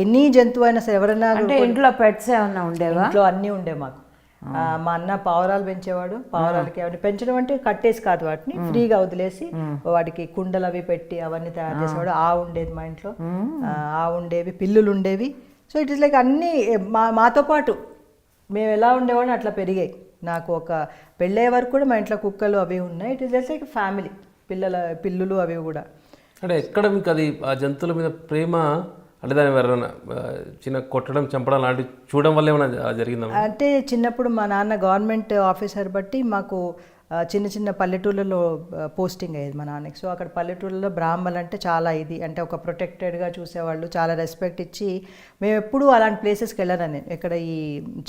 ఎన్ని జంతువు అయినా సరే, ఎవరైనా అంటే ఇంట్లో పెట్స్ ఏమన్నా ఉండేవా? ఇంట్లో అన్నీ ఉండే మాకు. మా అన్న పావురాలు పెంచేవాడు. పావురాలకి అవన్నీ పెంచడం అంటే కట్టేసి కాదు, వాటిని ఫ్రీగా వదిలేసి వాటికి కుండలు అవి పెట్టి అవన్నీ తయారు చేసేవాడు. ఆవు ఉండేది మా ఇంట్లో, ఆవు ఉండేవి, పిల్లులు ఉండేవి. సో ఇట్ ఇస్ లైక్ అన్నీ మాతో పాటు మేము ఎలా ఉండేవాడిని అట్లా పెరిగాయి. నాకు ఒక పెళ్ళే వరకు కూడా మా ఇంట్లో కుక్కలు అవి ఉన్నాయి. It is just like family, పిల్లులు అవి కూడా. అంటే ఎక్కడ మీకు అది ఆ జంతువుల మీద ప్రేమ అంటే దాని ఎవరైనా చిన్న కొట్టడం చంపడం లాంటివి చూడడం వల్ల ఏమైనా జరిగిందా? అంటే చిన్నప్పుడు మా నాన్న గవర్నమెంట్ ఆఫీసర్ బట్టి మాకు చిన్న చిన్న పల్లెటూళ్ళలో పోస్టింగ్ అయ్యేది మా నాన్నకి. సో అక్కడ పల్లెటూళ్ళలో బ్రాహ్మణులు అంటే చాలా ఇది, అంటే ఒక ప్రొటెక్టెడ్గా చూసేవాళ్ళు, చాలా రెస్పెక్ట్ ఇచ్చి. మేము ఎప్పుడూ అలాంటి ప్లేసెస్కి వెళ్ళాను నేను. ఇక్కడ ఈ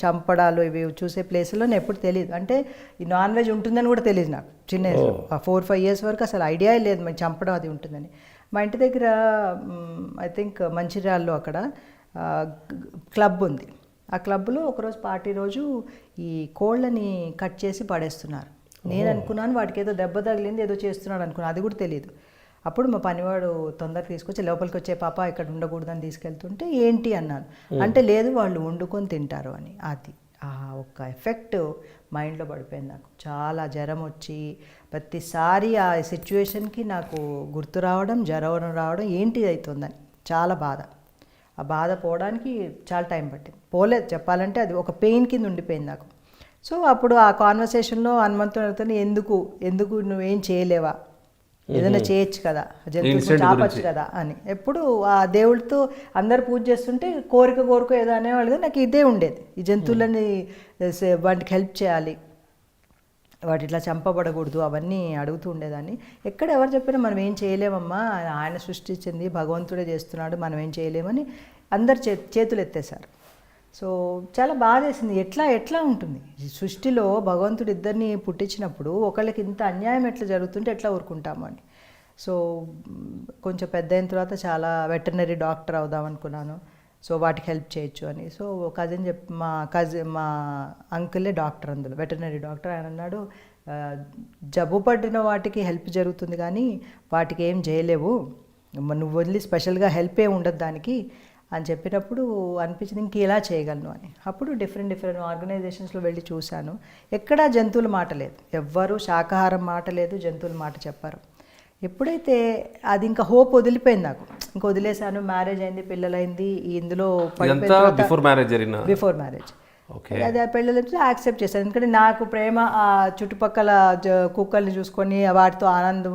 చంపడాలు ఇవి చూసే ప్లేస్లో నేను ఎప్పుడు తెలియదు, అంటే ఈ నాన్ వెజ్ ఉంటుందని కూడా తెలియదు నాకు. చిన్న 4-5 years వరకు అసలు ఐడియా లేదు మేము చంపడం అది ఉంటుందని. మా ఇంటి దగ్గర ఐ థింక్ మంచిర్యాలలో అక్కడ క్లబ్ ఉంది. ఆ క్లబ్లో ఒకరోజు పార్టీ రోజు ఈ కోళ్ళని కట్ చేసి పడేస్తున్నారు. నేను అనుకున్నాను వాటికి ఏదో దెబ్బ తగిలింది, ఏదో చేస్తున్నాడు అనుకున్నాను, అది కూడా తెలియదు. అప్పుడు మా పనివాడు తొందరగా తీసుకొచ్చి లోపలికి వచ్చే పాప ఇక్కడ ఉండకూడదని తీసుకెళ్తుంటే ఏంటి అన్నాను. అంటే లేదు వాళ్ళు వండుకొని తింటారు అని. అది ఆ ఒక్క ఎఫెక్ట్ మైండ్లో పడిపోయింది నాకు. చాలా జ్వరం వచ్చి ప్రతిసారి ఆ సిచ్యువేషన్కి నాకు గుర్తు రావడం, జ్వరం రావడం, ఏంటి అవుతుందని చాలా బాధ. ఆ బాధ పోవడానికి చాలా టైం పట్టింది, పోలేదు చెప్పాలంటే. అది ఒక పెయిన్ కింద ఉండిపోయింది నాకు. సో అప్పుడు ఆ కాన్వర్సేషన్లో హనుమంతుడితో ఎందుకు నువ్వేం చేయలేవా, ఏదైనా చేయొచ్చు కదా, జంతువులు చాపచ్చు కదా అని. ఎప్పుడు ఆ దేవుడితో అందరు పూజ చేస్తుంటే కోరిక ఏదో అనేవాళ్ళు. నాకు ఇదే ఉండేది, ఈ జంతువులని వాటికి హెల్ప్ చేయాలి, వాటి ఇట్లా చంపబడకూడదు, అవన్నీ అడుగుతూ ఉండేదాన్ని. ఎక్కడ ఎవరు చెప్పినా మనం ఏం చేయలేమమ్మా, ఆయన సృష్టించింది భగవంతుడే చేస్తున్నాడు, మనం ఏం చేయలేమని అందరు చేతులు ఎత్తేశారు. సో చాలా బాధ వేసింది. ఎట్లా ఉంటుంది సృష్టిలో భగవంతుడు ఇద్దరిని పుట్టించినప్పుడు ఒకళ్ళకి ఇంత అన్యాయం ఎట్లా జరుగుతుంటే ఎట్లా ఊరుకుంటాము అని. సో కొంచెం పెద్ద అయిన తర్వాత చాలా వెటర్నరీ డాక్టర్ అవుదాం అనుకున్నాను. సో వాటికి హెల్ప్ చేయొచ్చు అని. సో మా అంకులే డాక్టర్, అందులో వెటర్నరీ డాక్టర్. ఆయన అన్నాడు, జబ్బు పడిన వాటికి హెల్ప్ జరుగుతుంది కానీ వాటికి ఏం చేయలేవు, నువ్వు వదిలి స్పెషల్గా హెల్ప్ ఏమి ఉండదు దానికి అని చెప్పినప్పుడు అనిపించింది ఇంక ఇలా చేయగలను అని. అప్పుడు డిఫరెంట్ ఆర్గనైజేషన్స్లో వెళ్ళి చూశాను. ఎక్కడా జంతువుల మాట లేదు, ఎవ్వరూ శాకాహారం మాట లేదు, జంతువుల మాట చెప్పారు. ఎప్పుడైతే అది ఇంకా హోప్ వదిలిపోయింది నాకు, ఇంకా వదిలేశాను. మ్యారేజ్ అయింది, పిల్లలైంది. ఇందులో బిఫోర్ మ్యారేజ్ అది ఆ పిల్లలకి యాక్సెప్ట్ చేశాను. ఎందుకంటే నాకు ప్రేమ ఆ చుట్టుపక్కల కుక్కల్ని చూసుకొని వాటితో ఆనందం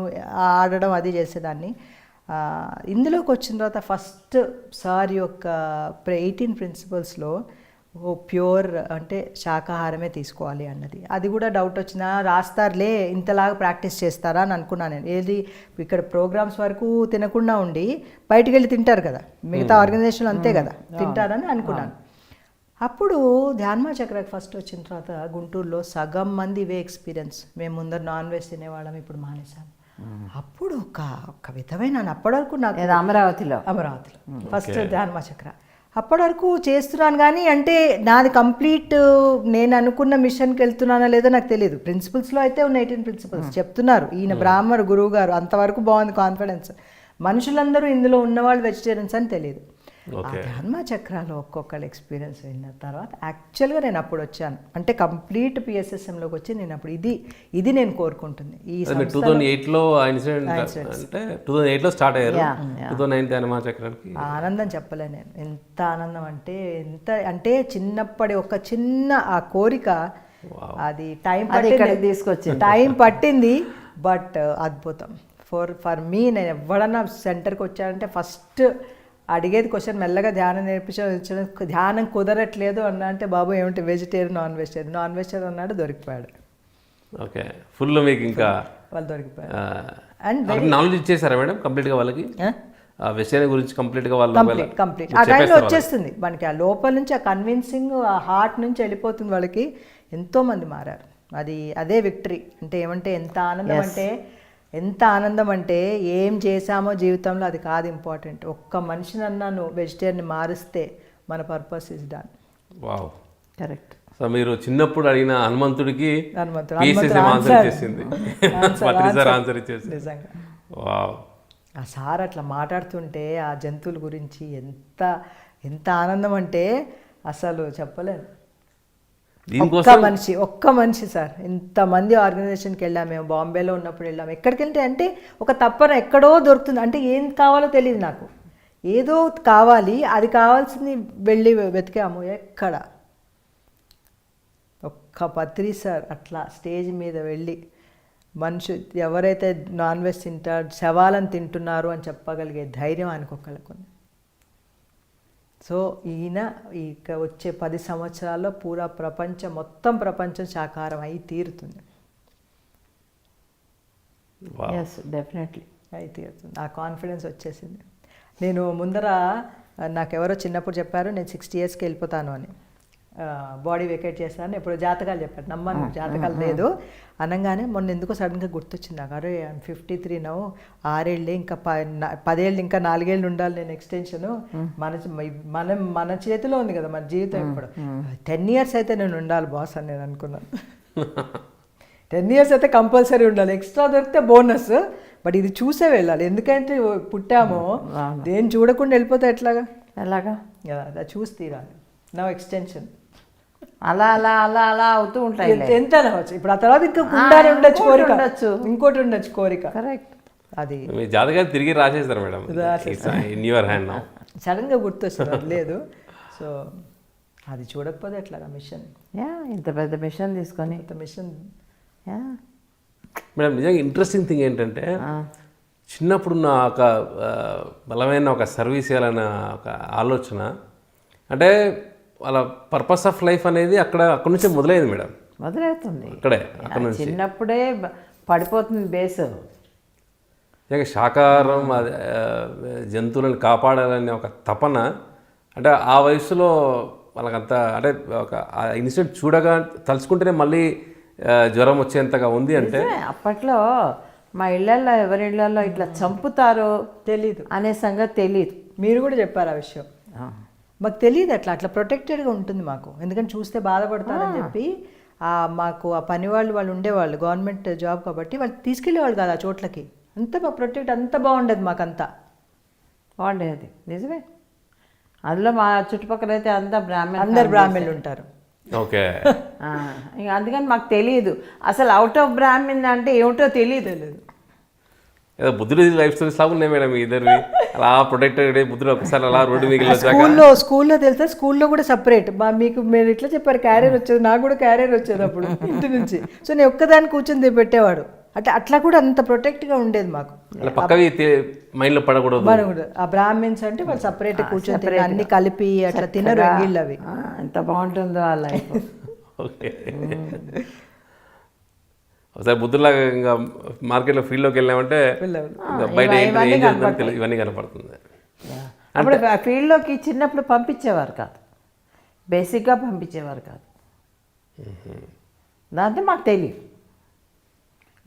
ఆడడం అది చేసేదాన్ని. ఇందులోకి వచ్చిన తర్వాత ఫస్ట్ సారి యొక్క 18 ప్రిన్సిపల్స్లో ప్యూర్ అంటే శాకాహారమే తీసుకోవాలి అన్నది. అది కూడా డౌట్ వచ్చినా రాస్తారులే, ఇంతలాగా ప్రాక్టీస్ చేస్తారా అని అనుకున్నాను నేను. ఏది ఇక్కడ ప్రోగ్రామ్స్ వరకు తినకుండా ఉండి బయటికి వెళ్ళి తింటారు కదా, మిగతా ఆర్గనైజేషన్లు అంతే కదా, తింటారని అనుకున్నాను. అప్పుడు ధ్యాన్మా చక్రకి ఫస్ట్ వచ్చిన తర్వాత గుంటూరులో సగం మంది ఇవే ఎక్స్పీరియన్స్. మేము ముందర నాన్ వెజ్ తినేవాళ్ళం, ఇప్పుడు మానేసాం. అప్పుడు ఒక విధమైన అప్పటి వరకు నాకు అమరావతిలో ఫస్ట్ ధ్యాన్మా చక్ర అప్పటి వరకు చేస్తున్నాను కానీ అంటే నాది కంప్లీట్ నేను అనుకున్న మిషన్కి వెళ్తున్నానా లేదో నాకు తెలియదు. ప్రిన్సిపల్స్లో అయితే ఉన్న 18 ప్రిన్సిపల్స్ చెప్తున్నారు ఈయన బ్రాహ్మణ గురువు గారు, అంతవరకు బాగుంది కాన్ఫిడెన్స్. మనుషులందరూ ఇందులో ఉన్నవాళ్ళు వెజిటేరియన్స్ అని తెలియదు. ధ్యాన్మా చక్రాలు ఒక్కొక్కళ్ళు ఎక్స్పీరియన్స్ అయిన తర్వాత యాక్చువల్గా నేను అప్పుడు వచ్చాను, అంటే కంప్లీట్ పిఎస్ఎస్ఎంలోకి వచ్చి నేను అప్పుడు ఇది నేను కోరుకుంటుంది. ఈ 2008లో స్టార్ట్ అయ్యారు. 2009 ధ్యాన్మా చక్రానికి ఆనందం చెప్పలే నేను. ఎంత ఆనందం అంటే చిన్నప్పటి ఒక చిన్న ఆ కోరిక, అది టైం పట్టింది బట్ అద్భుతం. ఫర్ మీ నేను ఎవడన్నా సెంటర్కి వచ్చానంటే ఫస్ట్ అడిగేది క్వశ్చన్, మెల్లగా ధ్యానం నేర్పించడం, ధ్యానం కుదరట్లేదు అన్నా అంటే బాబు ఏమిటి వెజిటేరియన్ నాన్ వెజిటేరియన్ అన్నాడు, దొరికిపోయాడు. ఓకే, ఫుల్ మీకు ఇంకా వాళ్ళు దొరికిపోయారు. అండ్ నాలెడ్జ్ ఇచ్చేసారా మేడం కంప్లీట్గా వాళ్ళకి? ఆ విషయాన్ని గురించి కంప్లీట్గా వాళ్ళు కంప్లీట్ ఆ టైంలో వచ్చేస్తుంది మనకి, ఆ లోపల నుంచి ఆ కన్విన్సింగ్ ఆ హార్ట్ నుంచి వెళ్ళిపోతుంది వాళ్ళకి. ఎంతోమంది మారారు. అదే విక్టరీ. అంటే ఏమంటే ఎంత ఆనందం అంటే ఏం చేశామో జీవితంలో అది కాదు ఇంపార్టెంట్. ఒక్క మనిషినన్నా నువ్వు వెజిటేరియన్ మారిస్తే మన purpose is done. Wow, correct. So మీరు చిన్నప్పుడు అడిగిన హనుమంతుడికి హనుమంతుడు ఆన్సర్ ఇచ్చేసింది, ఆన్సర్ ఇచ్చేసింది నిజంగా. వావ్. ఆ సార్ అట్లా మాట్లాడుతుంటే ఆ జంతువుల గురించి ఎంత ఆనందం అంటే అసలు చెప్పలేను. ఒక్క మనిషి సార్, ఇంతమంది ఆర్గనైజేషన్కి వెళ్ళాము, మేము బాంబేలో ఉన్నప్పుడు వెళ్ళాము. ఎక్కడికి వెళ్తే అంటే ఒక తప్పన ఎక్కడో దొరుకుతుంది. అంటే ఏం కావాలో తెలియదు నాకు, ఏదో కావాలి, అది కావాల్సింది వెళ్ళి వెతికాము. ఎక్కడ ఒక్క పత్రి సార్ అట్లా స్టేజ్ మీద వెళ్ళి ఎవరైతే నాన్ వెజ్ తింటారు శవాలను తింటున్నారు అని చెప్పగలిగే ధైర్యం ఆయనకొక్కళ్ళకు. సో ఈయన ఇక వచ్చే 10 సంవత్సరాల్లో పూరా మొత్తం ప్రపంచం శాకాహారం అయి తీరుతుంది. డెఫినెట్లీ అయి తీరుతుంది. ఆ కాన్ఫిడెన్స్ వచ్చేసింది. నేను ముందర నాకెవరో చిన్నప్పుడు చెప్పారు నేను 60 yearsకి వెళ్ళిపోతాను అని, బాడీ వెకేట్ చేస్తాను. ఇప్పుడు జాతకాలు చెప్పారు, నమ్మను, జాతకాలు లేదు అనగానే మొన్న ఎందుకో సడన్గా గుర్తొచ్చింది నాకు. అరే 53 నవ్వు 6 ఏళ్ళే, ఇంకా 10 ఏళ్ళు, ఇంకా 4 ఏళ్ళు ఉండాలి నేను ఎక్స్టెన్షను. మన చేతిలో ఉంది కదా మన జీవితం. ఇప్పుడు 10 years అయితే నేను ఉండాలి బాస్ అని నేను అనుకున్నాను. 10 years అయితే కంపల్సరీ ఉండాలి, ఎక్స్ట్రా దొరికితే బోనస్. బట్ ఇది చూసే వెళ్ళాలి, ఎందుకంటే పుట్టామో దేని చూడకుండా వెళ్ళిపోతే ఎలాగా కదా, చూసి తీరాలి. నా ఎక్స్టెన్షన్ అలా అలా అలా అలా అవుతూ ఉంటాయి. ఎంత అనవచ్చు. ఇప్పుడు ఆ తర్వాత ఇంకా ఉండాలి, ఉండొచ్చు కోరిక, ఇంకోటి ఉండొచ్చు కోరిక. కరెక్ట్. అది మీ జాతకాలు తిరిగి రాసేస్తారు madam, in your hand now. సడన్గా గుర్తొస్తుంది, లేదు. సో అది చూడకపోతే ఎట్లాగా మిషన్, ఇంత పెద్ద మిషన్ తీసుకొని మిషన్. మేడం నిజంగా ఇంట్రెస్టింగ్ థింగ్ ఏంటంటే చిన్నప్పుడు నా ఒక బలమైన ఒక సర్వీస్ చేయాలన్న ఒక ఆలోచన, అంటే వాళ్ళ పర్పస్ ఆఫ్ లైఫ్ అనేది అక్కడ నుంచే మొదలైంది మేడం. మొదలవుతుంది అక్కడ నుంచి చిన్నప్పుడే పడిపోతుంది బేస్. శాకాహారం జంతువులను కాపాడాలనే ఒక తపన, అంటే ఆ వయసులో వాళ్ళకంతా, అంటే ఒక ఇన్సిడెంట్ తలుచుకుంటేనే మళ్ళీ జ్వరం వచ్చేంతగా ఉంది. అంటే అప్పట్లో మా ఇళ్ళల్లో ఎవరి ఇళ్ళల్లో ఇట్లా చంపుతారో తెలీదు అనే సంగతి తెలియదు. మీరు కూడా చెప్పారు ఆ విషయం. మాకు తెలియదు అట్లా ప్రొటెక్టెడ్గా ఉంటుంది మాకు, ఎందుకంటే చూస్తే బాధపడతారని చెప్పి. మాకు ఆ పని వాళ్ళు ఉండేవాళ్ళు, గవర్నమెంట్ జాబ్ కాబట్టి వాళ్ళు తీసుకెళ్ళేవాళ్ళు కాదు ఆ చోట్లకి. అంతా మా ప్రొటెక్ట్ అంతా బాగుండేది, మాకంతా బాగుండేది. నిజమే. అందులో మా చుట్టుపక్కల అయితే అందరు బ్రాహ్మణులు ఉంటారు. ఓకే, ఇంకా అందుకని మాకు తెలియదు అసలు అవుట్ ఆఫ్ బ్రాహ్మణ్ అంటే ఏమిటో తెలియదు. ఏదో బుద్ధుడి లైఫ్ స్టోరీస్ లాగా ఉన్నాయి మేడం ఇద్దరివి. అలా ప్రొటెక్టెడ్ బుద్ధుడు ఒకసారి అలా రోడ్డు మీకు స్కూల్లో తెలుసా, స్కూల్లో కూడా సపరేట్. మీరు ఇట్లా చెప్పారు క్యారియర్ వచ్చేది, నాకు కూడా క్యారియర్ వచ్చేది అప్పుడు ఇంటి నుంచి. సో నేను ఒక్కదాన్ని కూర్చొని పెట్టేవాడు. అంటే అట్లా కూడా అంత ప్రొటెక్ట్గా ఉండేది మాకు. మైండ్లో పడకూడదు. ఆ బ్రాహ్మిన్స్ అంటే వాళ్ళు సపరేట్ కూర్చొని అన్ని కలిపి అట్లా తినరు ఎంగిళ్ళు అవి. ఎంత బాగుంటుందో ఆ లైఫ్. ఓకే, ఒకసారి బుద్ధులాగా ఇంకా మార్కెట్లో ఫీల్డ్లోకి వెళ్ళామంటే బయట ఇవన్నీ కనపడుతుంది. అప్పుడు ఫీల్డ్లోకి చిన్నప్పుడు పంపించేవారు కాదు, బేసిక్గా పంపించేవారు కాదు. దాంతో మాకు తెలియదు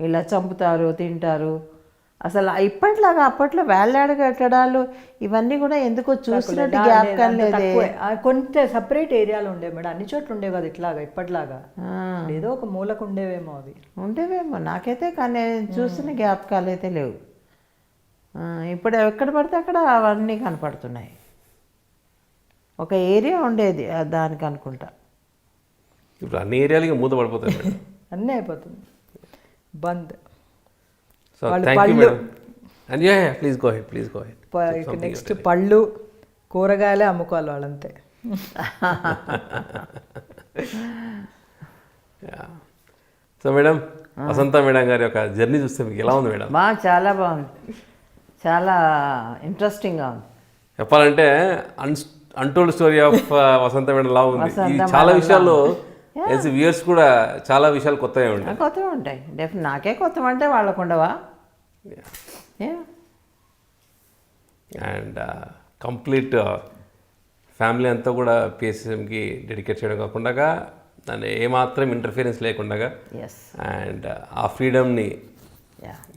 ఇలా చంపుతారు తింటారు. అసలు ఇప్పట్లాగా అప్పట్లో వేలాడ కట్టడాలు ఇవన్నీ కూడా ఎందుకో చూసినట్టు జ్ఞాపకం లేదే. కొంత సపరేట్ ఏరియాలో ఉండేవి మేడం, అన్ని చోట్ల ఉండేవి కదా ఇట్లాగా ఇప్పట్లాగా. ఏదో ఒక మూలకు ఉండేవేమో అవి. ఉండేవేమో నాకైతే, కానీ చూసిన జ్ఞాపకాలు అయితే లేవు. ఇప్పుడు ఎక్కడ పడితే అక్కడ అవన్నీ కనపడుతున్నాయి. ఒక ఏరియా ఉండేది దానికి అనుకుంటా. ఇప్పుడు అన్ని ఏరియాలకి మూత పడిపోతాయి, అన్నీ అయిపోతుంది బంద్. So thank you madam. And yeah, please go ahead. Next పళ్ళు కూరగాయలే అమ్ముకోవాలి వాళ్ళంతే. సో మేడం, వసంత మేడం గారి యొక్క జర్నీ చూస్తే మీకు ఎలా ఉంది మేడం? చాలా బాగుంది, చాలా ఇంట్రెస్టింగ్గా ఉంది. చెప్పాలంటే untold story of Vasantha madam లా ఉంది. చాలా విషయాల్లో తెలిసి వ్యూయర్స్ కూడా చాలా విషయాలు కొత్తగా ఉంటాయి. కొత్తగా ఉంటాయి. నాకే కొత్తవి అంటే వాళ్ళకు ఉండవా? అండ్ కంప్లీట్ ఫ్యామిలీ అంతా కూడా పిఎస్ఎస్ఎంకి డెడికేట్ చేయడం కాకుండా దాన్ని ఏమాత్రం ఇంటర్ఫిరెన్స్ లేకుండా ఎస్ అండ్ ఆ ఫ్రీడమ్ని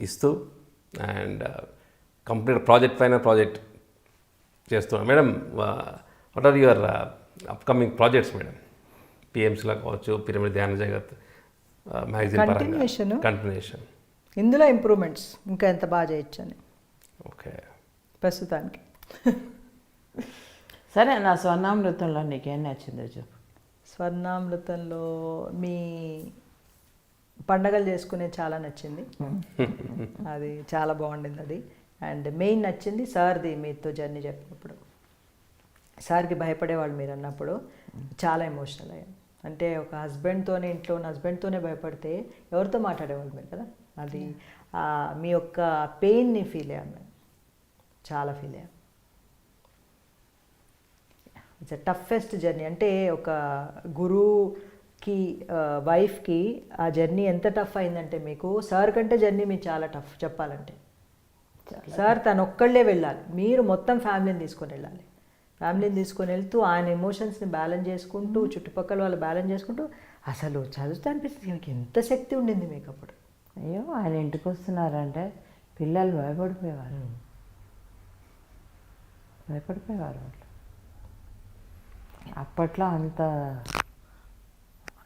ఇస్తూ అండ్ కంప్లీట్ ప్రాజెక్ట్ పైన ప్రాజెక్ట్ చేస్తున్నాం. Madam, what are your upcoming projects madam? పిఎంసీలో కావచ్చు, pyramid Dhyana Jagat magazine Continuation. Continuation. ఇందులో ఇంప్రూవ్మెంట్స్ ఇంకా ఎంత బాగా చేయొచ్చని ఓకే. ప్రస్తుతానికి. సరే, నా స్వర్ణామృతంలో నీకేం నచ్చిందో చెప్పు. స్వర్ణామృతంలో మీ పండగలు చేసుకునే చాలా నచ్చింది. అది చాలా బాగుండింది అది. అండ్ మెయిన్ నచ్చింది సార్ది, మీతో జర్నీ చెప్పినప్పుడు సార్కి భయపడేవాళ్ళు మీరు అన్నప్పుడు చాలా ఎమోషనల్ అయ్యాను. అంటే ఒక హస్బెండ్తోనే, ఇంట్లో ఉన్న హస్బెండ్తోనే భయపడితే ఎవరితో మాట్లాడేవాళ్ళు మీరు కదా. అది మీ యొక్క పెయిన్ని ఫీల్ అయ్యాను నేను, చాలా ఫీల్ అయ్యాను. It's a toughest journey. అంటే ఒక గురువుకి వైఫ్కి ఆ జర్నీ ఎంత టఫ్ అయిందంటే, మీకు సార్ కంటే జర్నీ మీకు చాలా టఫ్ చెప్పాలంటే. సార్ తను ఒక్కళ్ళే వెళ్ళాలి, మీరు మొత్తం ఫ్యామిలీని తీసుకొని వెళ్ళాలి. ఫ్యామిలీని తీసుకొని వెళ్తూ ఆయన ఎమోషన్స్ని బ్యాలెన్స్ చేసుకుంటూ, చుట్టుపక్కల వాళ్ళు బ్యాలెన్స్ చేసుకుంటూ, అసలు చదువుతా అనిపిస్తుంది మీకు ఎంత శక్తి ఉండింది మీకు అప్పుడు. అయ్యో, ఆయన ఇంటికి వస్తున్నారంటే పిల్లలు భయపడిపోయేవారు వాళ్ళు. అప్పట్లో అంత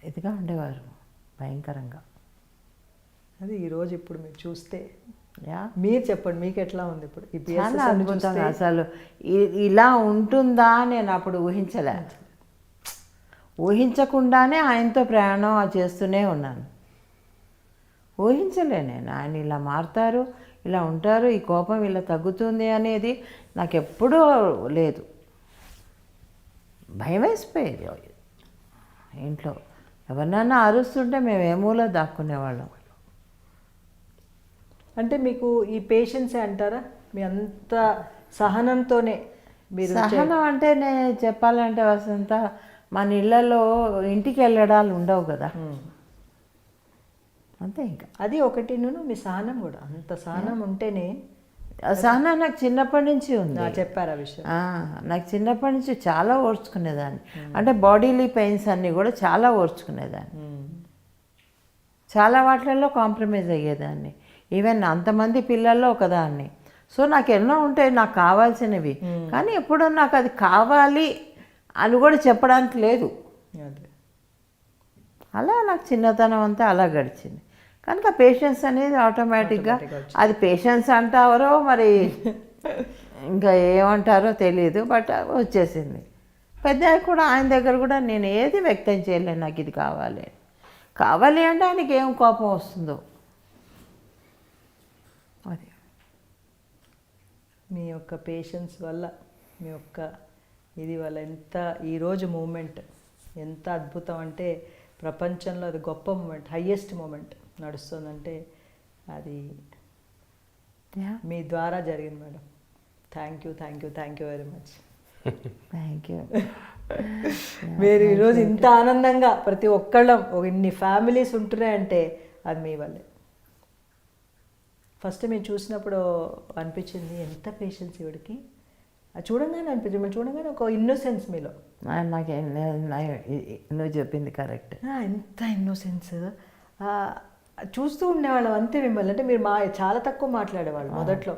ఇదిగా ఉండేవారు, భయంకరంగా. అది ఈరోజు ఇప్పుడు మీరు చూస్తే, యా, మీరు చెప్పండి మీకు ఎట్లా ఉంది ఇప్పుడు ఈ చాలా PSS అన్ని అద్భుతంగా. చూస్తే? అసలు ఇలా ఉంటుందా నేను అప్పుడు ఊహించకుండానే ఆయనతో ప్రయాణం చేస్తూనే ఉన్నాను. ఊహించలే నేను ఆయన ఇలా మారుతారు, ఇలా ఉంటారు, ఈ కోపం ఇలా తగ్గుతుంది అనేది నాకు ఎప్పుడూ లేదు. భయం వేసిపోయేది. ఇంట్లో ఎవరినైనా అరుస్తుంటే మేము ఏమూలో దాక్కునేవాళ్ళం. అంటే మీకు ఈ పేషెన్సే అంటారా? మీ అంత సహనంతోనే మీరు సహనం అంటే నేను చెప్పాలంటే వసంత, మన ఇళ్ళలో ఇంటికి వెళ్ళడాలు ఉండవు కదా, అంతే. ఇంకా అది ఒకటిను, మీ సహనం కూడా అంత సహనం ఉంటేనే. సహనం నాకు చిన్నప్పటి నుంచి ఉంది. చెప్పారు ఆ విషయం. నాకు చిన్నప్పటి నుంచి చాలా ఓర్చుకునేదాన్ని. అంటే బాడీలీ పెయిన్స్ అన్నీ కూడా చాలా ఓర్చుకునేదాన్ని. చాలా వాటిల్లో కాంప్రమైజ్ అయ్యేదాన్ని. ఈవెన్ అంతమంది పిల్లల్లో ఒకదాన్ని. సో నాకు ఎన్నో ఉంటాయి నాకు కావాల్సినవి, కానీ ఎప్పుడూ నాకు అది కావాలి అని కూడా చెప్పడానికి లేదు. అదే. అలా నాకు చిన్నతనం అంతా అలా గడిచింది. కనుక పేషెన్స్ అనేది ఆటోమేటిక్గా, అది పేషెన్స్ అంటారో మరి ఇంకా ఏమంటారో తెలియదు, బట్ వచ్చేసింది. పెద్ద కూడా ఆయన దగ్గర కూడా నేను ఏది వ్యక్తం చేయలేను, నాకు ఇది కావాలి అంటే ఆయనకి ఏం కోపం వస్తుందో అది. మీ యొక్క పేషెన్స్ వల్ల, మీ యొక్క ఇది వల్ల ఎంత ఈరోజు మూమెంట్ ఎంత అద్భుతం అంటే, ప్రపంచంలో అది గొప్ప మూమెంట్, హయ్యెస్ట్ మూమెంట్ నడుస్తుందంటే అది మీ ద్వారా జరిగింది madam. Thank you very much. Thank you. మీరు ఈరోజు ఇంత ఆనందంగా ప్రతి ఒక్కళ్ళం ఇన్ని ఫ్యామిలీస్ ఉంటున్నాయంటే అది మీ వల్లే. ఫస్ట్ మేము చూసినప్పుడు అనిపించింది ఎంత పేషెన్స్ ఇవిడికి, అది చూడంగానే అనిపించింది, మేము చూడంగానే ఒక ఇన్నోసెన్స్ మీలో. నాకు నువ్వు చెప్పింది కరెక్ట్. ఎంత ఇన్నోసెన్స్ చూస్తూ ఉండేవాళ్ళం అంతే మిమ్మల్ని. అంటే మీరు చాలా తక్కువ మాట్లాడేవాళ్ళు మొదట్లో,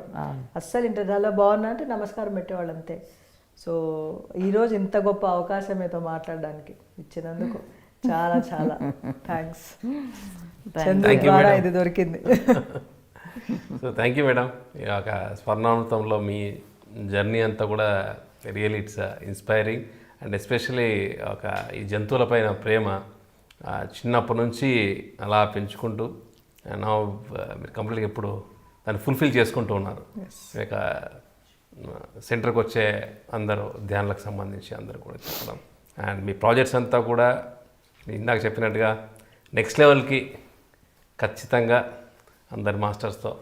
అస్సలు ఇంటర్వ్యూలో బాగున్నా అంటే నమస్కారం పెట్టేవాళ్ళు అంతే. సో ఈరోజు ఇంత గొప్ప అవకాశం మీతో మాట్లాడడానికి ఇచ్చినందుకు చాలా చాలా థ్యాంక్స్. చంద్రు ద్వారా ఇది దొరికింది. So thank you madam. ఈ యొక్క స్వర్ణామృతంలో మీ జర్నీ అంతా కూడా really it's inspiring. And especially ఈ జంతువులపైన ప్రేమ చిన్నప్పటి నుంచి అలా పెంచుకుంటూ నా మీరు కంప్లీట్గా ఇప్పుడు దాన్ని ఫుల్ఫిల్ చేసుకుంటూ ఉన్నారు. ఇక సెంటర్కి వచ్చే అందరూ ధ్యానాలకు సంబంధించి అందరూ కూడా చెప్పడం, అండ్ మీ ప్రాజెక్ట్స్ అంతా కూడా ఇందాక చెప్పినట్టుగా నెక్స్ట్ లెవెల్కి ఖచ్చితంగా అందరి మాస్టర్స్తో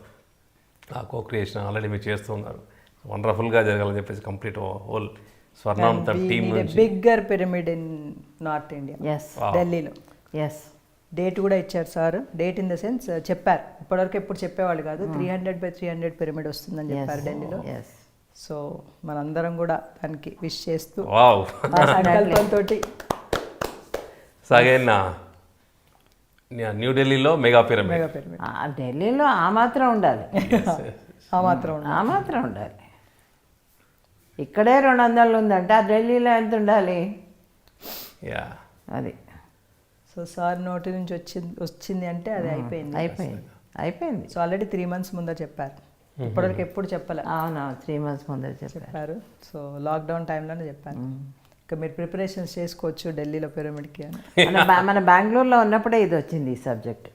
ఆ కో క్రియేషన్ ఆల్రెడీ మీరు చేస్తూ ఉన్నారు. వండర్ఫుల్గా జరగాలని చెప్పేసి కంప్లీట్ హోల్ స్వర్ణాంతం టీం నుంచి bigger pyramid in north India, yes ఢిల్లీలో. ఎస్ డేట్ కూడా ఇచ్చారు సార్. డేట్ ఇన్ ద సెన్స్ చెప్పారు, ఇప్పటివరకు ఎప్పుడు చెప్పేవాళ్ళు కాదు. 300x300 పిరమిడ్ వస్తుందని చెప్పారు ఢిల్లీలో. ఎస్ సో మనందరం కూడా దానికి విష్ చేస్తూ వావ్. ఆ సంకల్పంతో సో అగైన్ న్యూఢిల్లీలో మెగా పిరమిడ్. మెగా పిరమిడ్ ఢిల్లీలో ఆ మాత్రం ఉండాలి, ఆ మాత్రం ఉంది. ఆ మాత్రం ఉండాలి. ఇక్కడే 200 ఉందంటే ఆ ఢిల్లీలో ఎంత ఉండాలి? యా అది సో సార్ నోటి నుంచి వచ్చింది అంటే అది అయిపోయింది. అయిపోయింది. సో ఆల్రెడీ 3 months ముందర చెప్పారు, ఇప్పటివరకు ఎప్పుడు చెప్పలే అవునా 3 months ముందర చెప్పారు. సో లాక్డౌన్ టైంలోనే చెప్పారు, ఇంకా మీరు ప్రిపరేషన్స్ చేసుకోవచ్చు ఢిల్లీలో పిరమిడ్కి అని. మన బెంగళూరులో ఉన్నప్పుడే ఇది వచ్చింది ఈ సబ్జెక్ట్.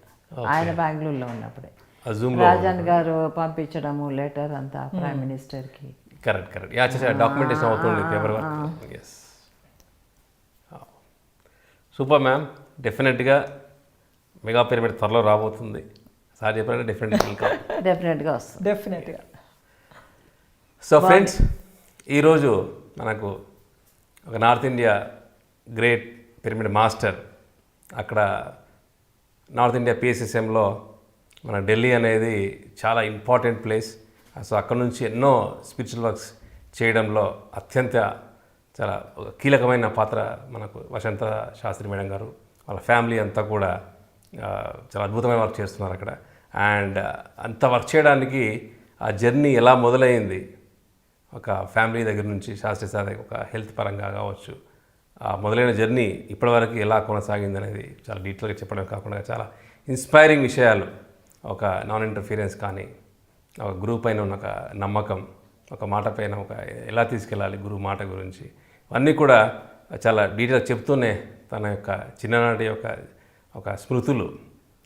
ఆయన బెంగళూరులో ఉన్నప్పుడే జూమ్లో. రాజన్ గారు పంపించడము లెటర్ అంతా ప్రైమ్ మినిస్టర్కి. కరెక్ట్ యా చేసా డాక్యుమెంటేషన్ అవుతుంది paper work. Yes super ma'am. డెఫినెట్గా మెగా పిరమిడ్ త్వరలో రాబోతుంది. సార్ చెప్పారంటే డెఫినెట్గా వస్తుంది. డెఫినెట్గా. సో ఫ్రెండ్స్, ఈరోజు మనకు ఒక north India great pyramid master, అక్కడ నార్త్ ఇండియా పిఎస్ఎస్ఎంలో మన ఢిల్లీ అనేది చాలా ఇంపార్టెంట్ ప్లేస్. సో అక్కడ నుంచి ఎన్నో స్పిరిచువల్ వర్క్స్ చేయడంలో అత్యంత చాలా కీలకమైన పాత్ర మనకు వసంత శాస్త్రి మేడం గారు, వాళ్ళ ఫ్యామిలీ అంతా కూడా చాలా అద్భుతమైన వర్క్ చేస్తున్నారు అక్కడ. అండ్ అంత వర్క్ చేయడానికి ఆ జర్నీ ఎలా మొదలైంది, ఒక ఫ్యామిలీ దగ్గర నుంచి శాస్త్రి సార్ ఒక హెల్త్ పరంగా కావచ్చు, ఆ మొదలైన జర్నీ ఇప్పటివరకు ఎలా కొనసాగింది అనేది చాలా డీటెయిల్గా చెప్పడం కాకుండా చాలా ఇన్స్పైరింగ్ విషయాలు, ఒక నాన్ ఇంటర్ఫీరెన్స్ కానీ, ఒక గురువు పైన ఉన్న ఒక నమ్మకం, ఒక మాట పైన ఒక ఎలా తీసుకెళ్ళాలి గురువు మాట గురించి, అన్నీ కూడా చాలా డీటెయిల్గా చెప్తూనే తన యొక్క చిన్ననాటి ఒక స్మృతులు,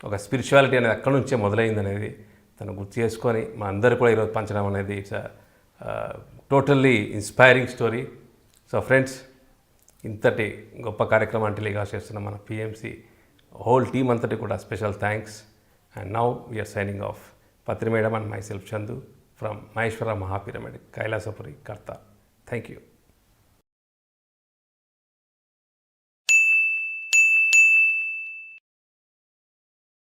ఒక స్పిరిచువాలిటీ అనేది అక్కడి నుంచే మొదలైంది అనేది తను గుర్తు చేసుకొని మా అందరూ కూడా ఈరోజు పంచడం అనేది it's totally inspiring story. So friends, ఇంతటి గొప్ప కార్యక్రమాన్ని టెలికాస్ట్ చేస్తున్న మన పిఎంసి హోల్ టీమ్ అంతటి కూడా special thanks. And now we are signing off. Patri madam and myself Chandu from Maheshwara Mahapyramid, Kailasapuri, కర్త. Thank you.